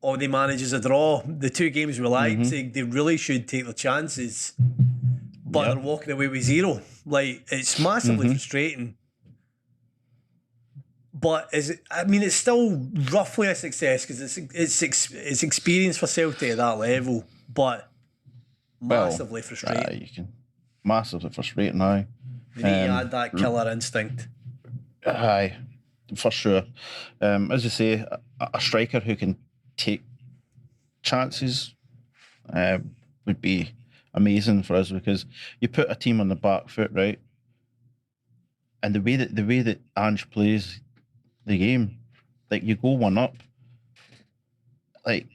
or they manage as a draw. The 2 games with Leipzig, they really should take their chances, but they're walking away with 0. Like, it's massively frustrating. But it's still roughly a success because it's experience for Celtic at that level, but massively frustrating. You can massively frustrating now. They need to add that killer instinct. Aye, for sure. As you say, a striker who can take chances would be amazing for us, because you put a team on the back foot, right? And the way that Ange plays the game, like, you go 1 up, like,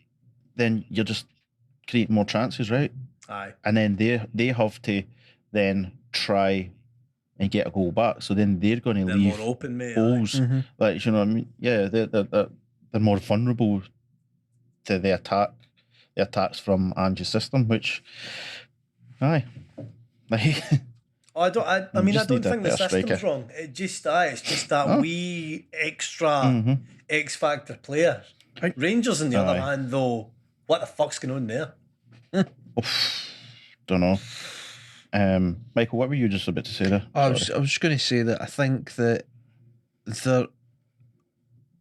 then you're just creating more chances, right? Aye. And then they have to then try and get a goal back. So then they're going to leave more open, mate. holes. Like, you know what I mean? Yeah, they're more vulnerable to the attacks from Ange's system, which, like, I don't think the system's striker. wrong. It's just that wee extra X factor player. Rangers, on the other hand, though, what the fuck's going on there? Don't know. Michael, what were you just about to say there? I was just going to say that I think that they're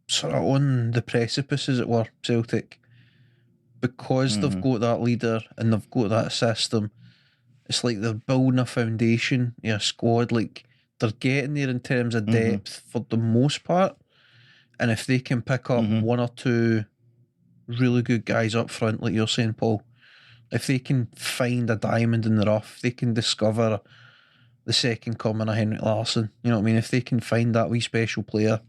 sort of on the precipice, as it were, Celtic, because they've got that leader and they've got that system. It's like they're building a foundation, a squad. Like, they're getting there in terms of depth for the most part. And if they can pick up 1 or 2 really good guys up front, like you're saying, Paul, if they can find a diamond in the rough, they can discover the second coming of Henrik Larsson. You know what I mean? If they can find that wee special player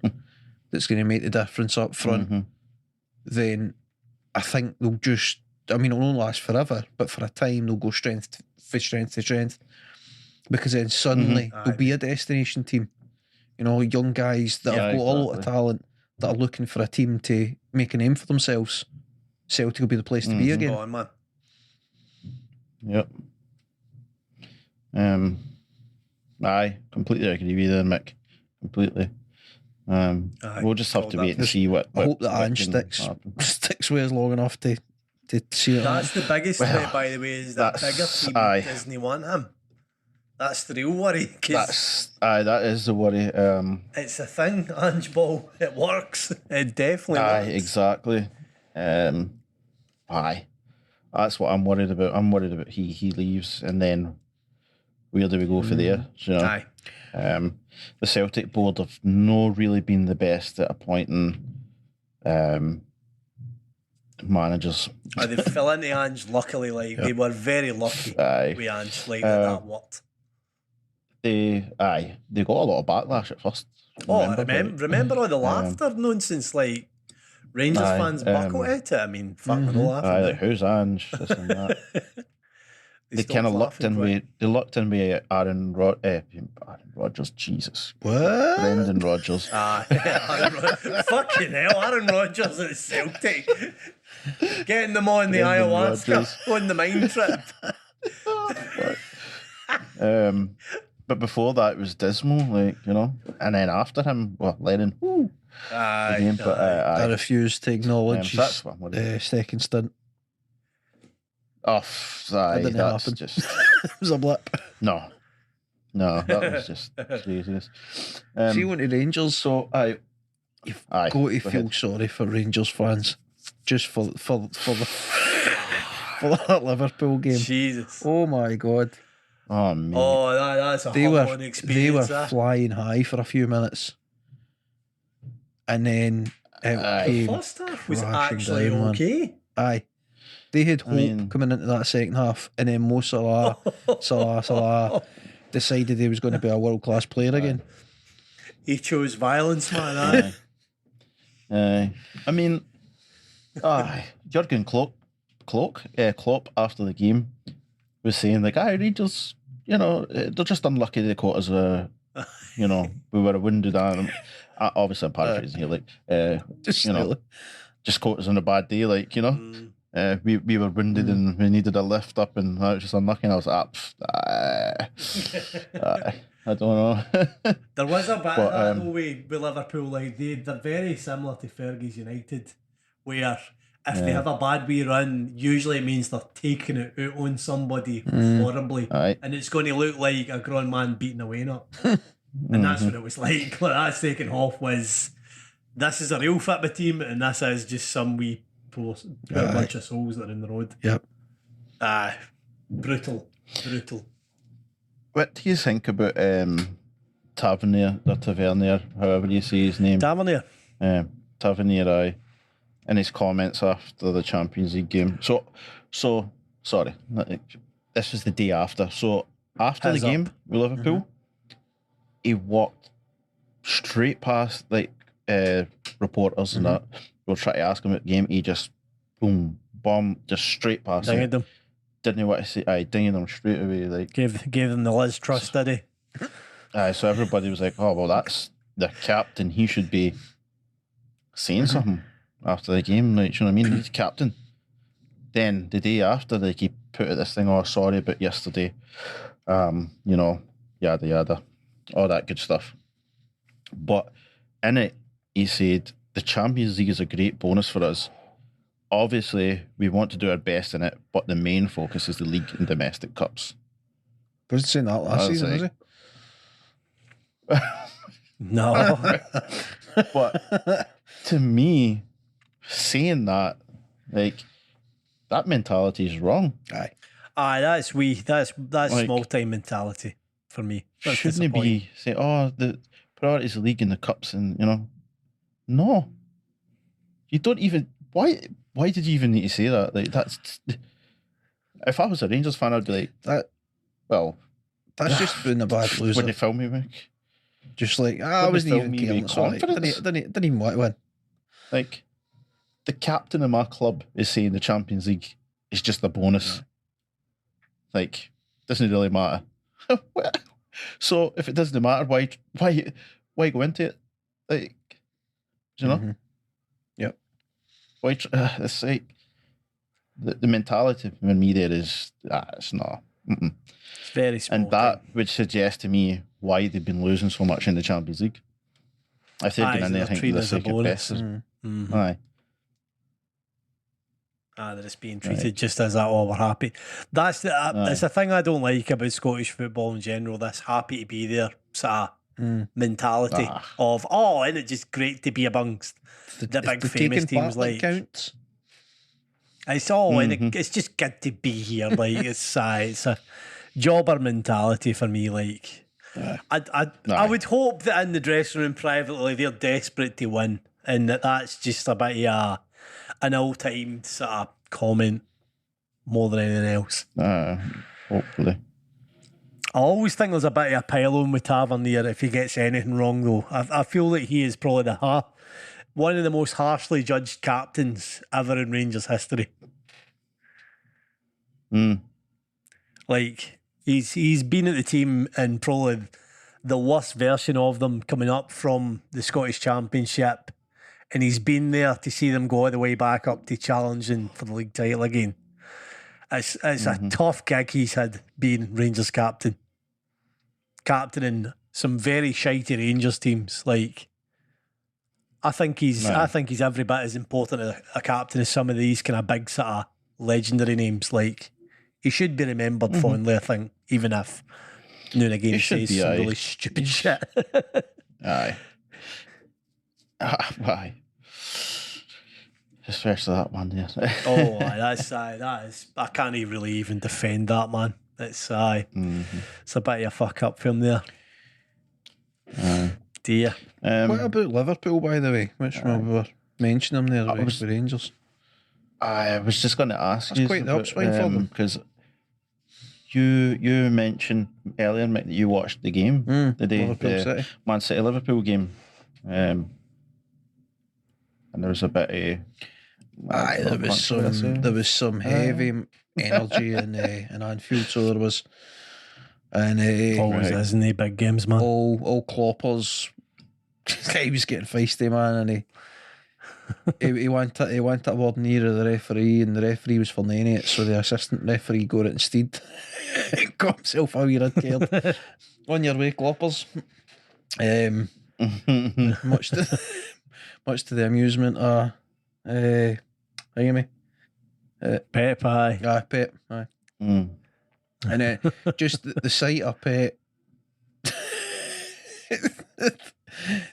that's going to make the difference up front, then I think they'll just, it won't last forever, but for a time they'll go strength to strength, because then suddenly there'll be a destination team. You know, young guys that have got a lot of talent that are looking for a team to make a name for themselves. Celtic will be the place to be again. Go on, man. Yep. I completely agree with you there, Mick. Completely. We'll just have to wait and see what. I hope that Ange sticks with us long enough to see it. That's the biggest threat, by the way, is that bigger team doesn't want him. That's the real worry. That is the worry. It's a thing, Ange Ball. It works. It definitely works. Exactly. That's what I'm worried about. I'm worried about he leaves, and then where do we go for there? You know? The Celtic board have not really been the best at appointing managers. They fell into Ange luckily. They were very lucky with Ange. That worked. They got a lot of backlash at first. Remember all the laughter nonsense, like Rangers fans buckled at it. Fucking all laughing. Like, who's Ange? This and that. They kind of looked in with Aaron Rodgers. Jesus, what? Brendan Rodgers. Fucking hell, Aaron Rodgers at Celtic, getting them on the ayahuasca on the mind trip. But before that, it was dismal, and then after him, Lennon. I refuse to acknowledge his second stint. That didn't happen. Just it was a blip. No, that was just craziness. See, when to Rangers, so you've got to feel sorry for Rangers fans, just for that Liverpool game. Jesus! Oh my God! Oh man! That's a humbling experience. They were flying high for a few minutes, and then the first half was actually okay. Aye. They had hope coming into that second half, and then Mo Salah decided he was going to be a world-class player again. He chose violence, man. Jurgen Klopp after the game was saying, Rangers, they're just unlucky they caught us we were a wounded animal. Obviously, I'm paraphrasing here, just caught us on a bad day, we were wounded and we needed a lift up, and I was just unlucky. And I was like, I don't know. There was a bit of that though with Liverpool. They're very similar to Fergie's United, where if they have a bad wee run, usually it means they're taking it out on somebody horribly. Aye. And it's going to look like a grown man beating away up. And that's what it was like. That second half was, this is a real football team, and this is just some wee poor bunch of souls that are in the road. Yep. Brutal. What do you think about Tavernier, or Tavernier, however you say his name? Tavernier. Tavernier, aye. In his comments after the Champions League game. So sorry. This was the day after. So after Heads the game up. with Liverpool, he walked straight past reporters and that. We were trying to ask him about the game. He just boom, bomb, just straight past Dinged him. them. Didn't know what to say. Aye, dinged them straight away. Like Gave them the Liz trust, did he? aye, so everybody was like, "Oh well, that's the captain. He should be saying something after the game." Like, you know what I mean? He's captain. Then the day after, like, he put out this thing, "Oh, sorry about yesterday." You know, yada yada, all that good stuff. But in it, he said the Champions League is a great bonus for us. Obviously, we want to do our best in it, but the main focus is the league and domestic cups. Was he saying that last season, was he? No. But to me, saying that, like, that mentality is wrong. Aye, that's that's Like, small time mentality for me. That's Shouldn't it be say, "Oh, the priority is the league and the cups," and you know, no, you don't even. Why did you even need to say that? Like, that's. If I was a Rangers fan, I'd be like, That. Well, that's just being a bad loser. When they film me, Mick. Just like, I wasn't even caring. Sorry, didn't even want to win. Like, the captain of my club is saying the Champions League is just a bonus. Like, doesn't really matter. So if it doesn't matter, why go into it? Like, do you know? Yep. Why? It's like the mentality for me there is it's not. It's very small. And that would suggest to me why they've been losing so much in the Champions League. If they've been in there thinking the second best. Aye. They're just being treated just as that. Oh, we're happy. That's it's a thing I don't like about Scottish football in general. This happy to be there sort of mentality of and it's just great to be amongst the big famous teams. Like counts. It's all and it's just good to be here. Like it's a jobber mentality for me. Like I would hope that in the dressing room privately they're desperate to win, and that's just a bit of an all-time sort of comment more than anything else. Hopefully. I always think there's a bit of a pile-on with Tavernier if he gets anything wrong, though. I feel that he is probably one of the most harshly judged captains ever in Rangers history. Like, he's been at the team in probably the worst version of them coming up from the Scottish Championship, and he's been there to see them go all the way back up to challenging for the league title again. It's a tough gig he's had being Rangers captain. Captaining some very shitey Rangers teams. Like, I think he's every bit as important a captain as some of these kind of big sort of legendary names. Like, he should be remembered fondly, I think, even if now and again he says some really stupid shit. Aye. Aye. Especially that one there. That is. I can't really even defend that, man. It's it's a bit of a fuck up from there. Dear. What about Liverpool, by the way? Which we were mentioning them there with the Rangers. I was just going to ask. That's quite the upswing for them, because you mentioned earlier, Mick, that you watched the game the day the Man City Liverpool game, and there was a bit of. There was some heavy energy in Anfield, so there was, and always isn't he big games, man? All Kloppers. He was getting feisty, man, and he went a word near the referee, and the referee was for naining it, so the assistant referee got it instead. Got himself a wee red card. On your way, Kloppers. Much to the amusement of You hear me? Pep, aye. Aye, Pep. Aye. And just the sight of Pep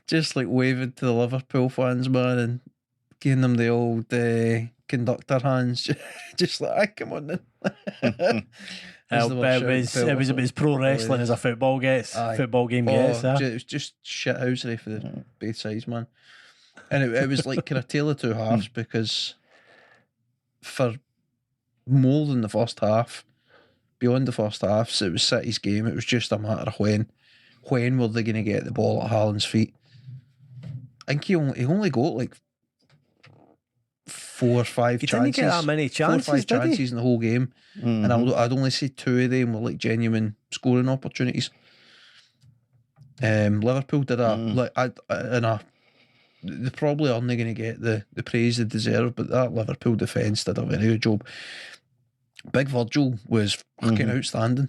just like waving to the Liverpool fans, man, and giving them the old conductor hands. Just like, aye, come on then. As they were shouting It was Pep. as pro wrestling as a football gets. Aye. Football game gets. It was just shithousery for the both sides, man. And it was like kind of tale of two halves, because for more than the first half, beyond the first half, so it was City's game. It was just a matter of when were they going to get the ball at Haaland's feet. I think he only got like 4 or 5 chances. He didn't get that many chances, 4 or 5 chances in the whole game. And I'd only say 2 of them were like genuine scoring opportunities. Liverpool did they probably aren't going to get the praise they deserve, but that Liverpool defence did a very good job. Big Virgil was fucking outstanding.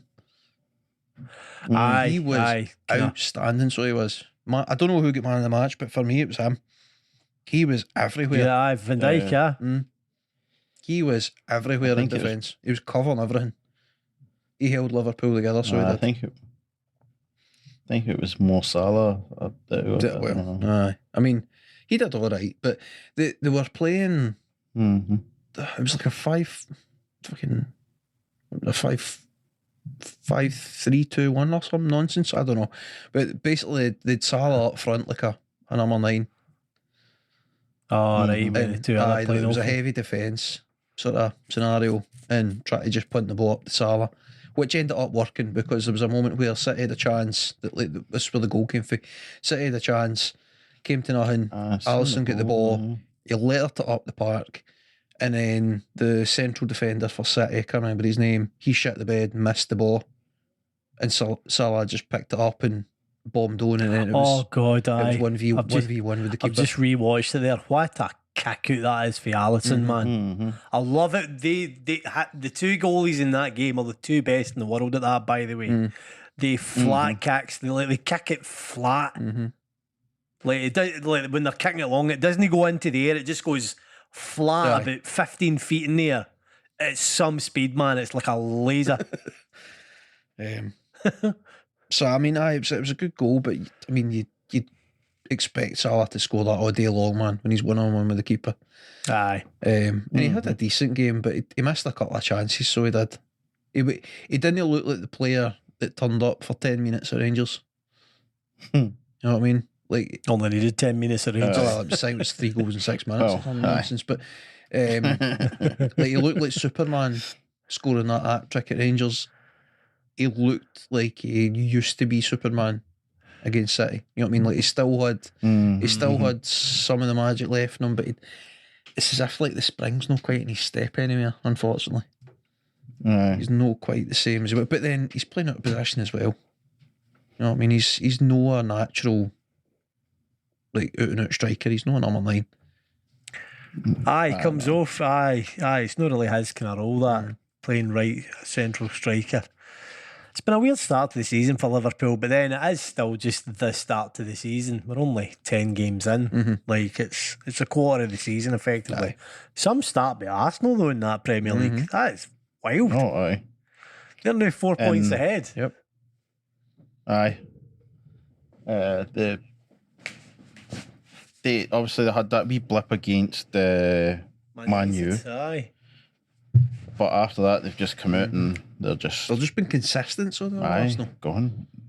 He was outstanding, so he was. I don't know who got man of the match, but for me it was him. He was everywhere. Yeah, Van Dijk, He was everywhere in defence. He was covering everything. He held Liverpool together, so he did. I think it was Mo Salah. Aye. I mean, he did all right, but they were playing. It was like a 5-3-2-1 or some nonsense. I don't know, but basically they'd Salah up front like a number 9. Oh, right, with the two other playing. It was a heavy defence sort of scenario, and try to just punt the ball up to Salah, which ended up working, because there was a moment where City had a chance that, like, this is where the goal came from. City had a chance, came to nothing. Alisson got the ball. He let it up the park, and then the central defender for City, I can't remember his name, he shit the bed, missed the ball, and Salah just picked it up and bombed on, and then it was 1v1 with the keeper. I've just rewatched it there. What a kick out that is for Alisson, man. I love it. The 2 goalies in that game are the 2 best in the world at that, by the way. They flat kicks, they kick it flat. Like it does, like when they're kicking it long, it doesn't go into the air, it just goes flat about 15 feet in the air. It's some speed, man. It's like a laser. So I mean, it was a good goal, but I mean, you'd expect Salah to score that all day long, man, when he's 1-on-1 with the keeper. Aye. And he had a decent game, but he missed a couple of chances, so he did. He didn't look like the player that turned up for 10 minutes at Rangers. You know what I mean? Like, only needed 10 minutes at Rangers. I'm saying it was 3 goals in 6 minutes or something nonsense, but like, he looked like Superman scoring that hat trick at Rangers. He looked like he used to be Superman against City. You know what I mean? Like, he still had some of the magic left in him, but it's as if like the spring's not quite in his step anymore, unfortunately. He's not quite the same as he was, but then he's playing out of position as well. You know what I mean? He's not a natural, like, out and out striker. He's not a number 9. He comes off. It's not really his kind of role, that playing right central striker. It's been a weird start to the season for Liverpool, but then it is still just the start to the season. We're only 10 games in. Like, it's a quarter of the season, effectively. Some start by Arsenal, though, in that Premier League. That is wild. They're now 4 points ahead. Yep. They obviously had that wee blip against Man U. But after that, they've just come out and they've just been consistent, so they're Arsenal.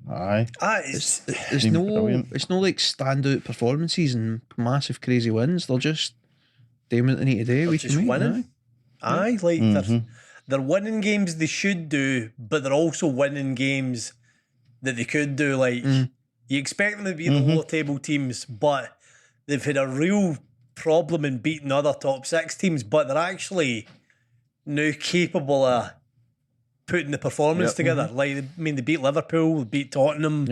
It's no like standout performances and massive crazy wins. They're just doing what they need to do. They're just winning. They're winning games they should do, but they're also winning games that they could do. Like, you expect them to be the lower table teams, but they've had a real problem in beating other top 6 teams, but they're actually now capable of putting the performance together. Like, I mean, they beat Liverpool, they beat Tottenham.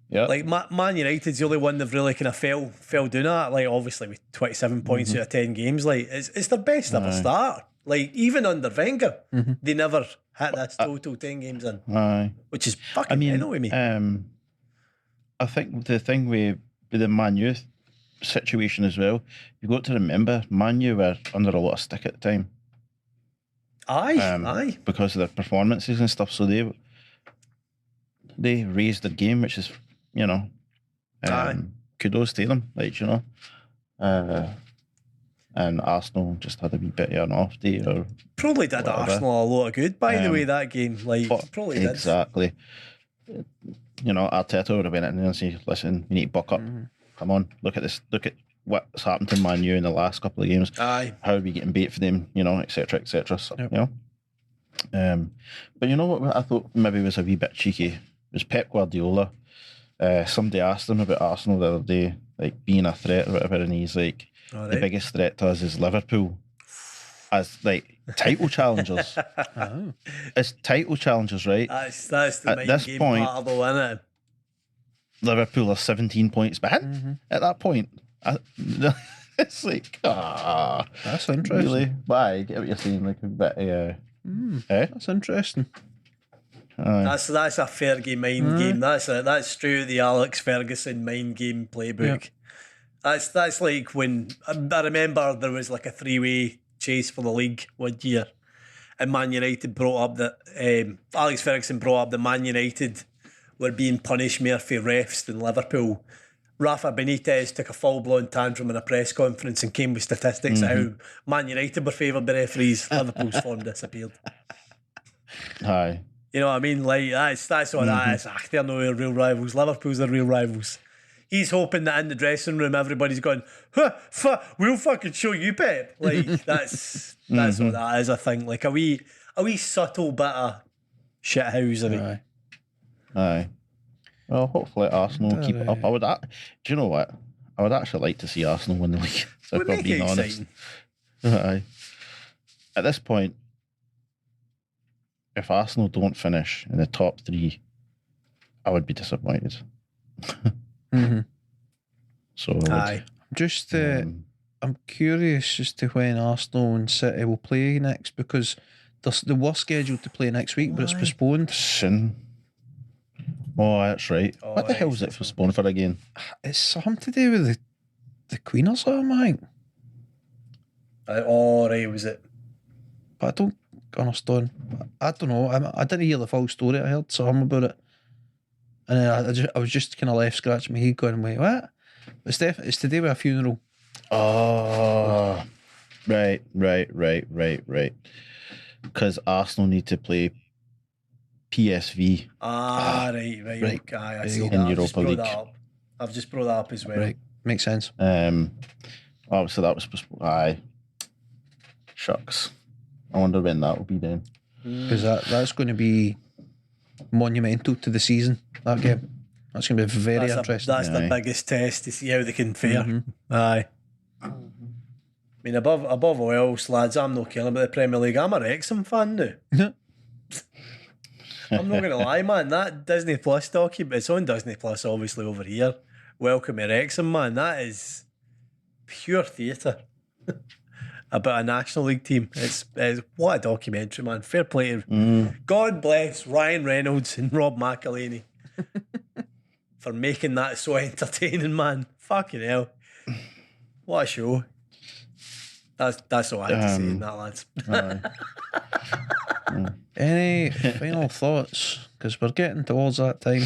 Like, Man United's the only one they've really kind of fell down at. Like, obviously with 27 points out of 10 games, like, it's their best ever start. Like, even under Wenger, they never hit this total 10 games in, which is fucking mental with me. I think the thing with the Man U situation as well. You've got to remember, Man U were under a lot of stick at the time. Aye. Because of their performances and stuff. So they raised their game, which is, kudos to them, and Arsenal just had a wee bit of an off day or probably did whatever. Arsenal a lot of good, by the way, that game. Probably did. Exactly. Arteta would have been in there and say, listen, you need to buck up. Come on, look at this. Look at what's happened to Man U in the last couple of games. Aye. How are we getting bait for them, etc., etc. So, Yep. But you know what I thought maybe was a wee bit cheeky? Was Pep Guardiola. Somebody asked him about Arsenal the other day, like being a threat or whatever, and he's like, the biggest threat to us is Liverpool as like title challengers. Oh. It's title challengers, right? That's the At main this game point- part, though, isn't it? Liverpool are 17 points behind at that point. It's like, That's interesting. really? But I get what you're saying, like a bit, That's interesting. That's a Fergie mind game. That's straight out the Alex Ferguson mind game playbook. That's like when I remember there was like a 3-way chase for the league one year, and Man United brought up that Alex Ferguson brought up that Man United were being punished more for refs than Liverpool. Rafa Benitez took a full-blown tantrum in a press conference and came with statistics of how Man United were favoured by referees. Liverpool's form disappeared. Aye. You know what I mean? Like that's what that is. They're no real rivals. Liverpool's the real rivals. He's hoping that in the dressing room everybody's going, we'll fucking show you, Pep. Like that's what that is. I think like a wee subtle bit of shithousery. Aye. Well, hopefully Arsenal will keep it up. Do you know what? I would actually like to see Arsenal win the league. So Would if I'm make it being honest. exciting. Aye. At this point, if Arsenal don't finish in the top 3, I would be disappointed. So I would. Aye. Just, I'm curious as to when Arsenal and City will play next, because they were scheduled to play next week, but it's postponed. Sin. Oh, that's right. What the hell is it postponed for again? It's something to do with the Queen or something, I think. Right, was it? But I don't understand. I don't know. I didn't hear the full story. I heard something about it, and then I was just kind of left scratching my head, going, "Wait, what?" It's to do with a funeral. Oh, right. Because Arsenal need to play PSV. Right. Okay, I see In that. Europa League. I've just brought that up as well. Right, makes sense. Obviously that was aye. Shucks. I wonder when that will be then. Because that's going to be monumental to the season, that game. That's going to be very interesting. That's the biggest test to see how they can fare. Aye. I mean, above all else, lads, I'm not caring about the Premier League. I'm a Wrexham fan now. I'm not going to lie, man. That Disney Plus document, it's on Disney Plus, obviously, over here. Welcome to Wrexham, man. That is pure theatre about a National League team. It's what a documentary, man. Fair play to God bless Ryan Reynolds and Rob McElhenney for making that so entertaining, man. Fucking hell. What a show. That's all I had to say in that, lads. Any final thoughts? Because we're getting towards that time.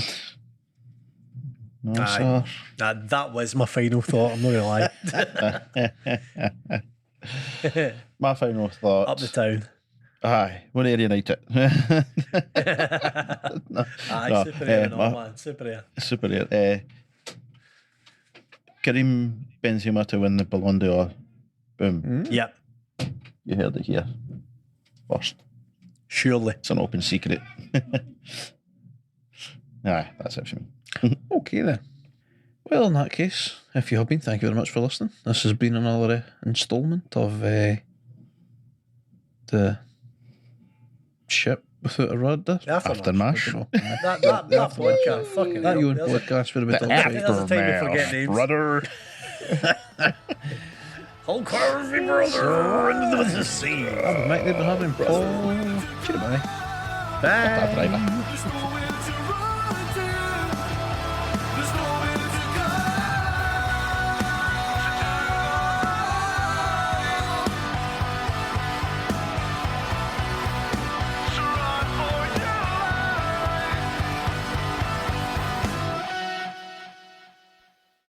No, sir. That was my final thought. I'm not going to lie. My final thoughts. Up the town. Aye, we're here United. Aye, superior, man. Superior. Karim Benzema to win the Ballon d'Or. Boom. Yep. You heard it here first. Surely. It's an open secret. Aye, that's it for me. Okay then. Well, in that case, if you have been, thank you very much for listening. This has been another instalment of the ship without a rudder. After Mash. That podcast. Fucking That hell. your own There's a- podcast would have been There's a time we forget names. Brother. Hulk Harvey, brother, into the sea. Mike, they've been having Paul. Cheerio, buddy. Bye. Driver. It's no winter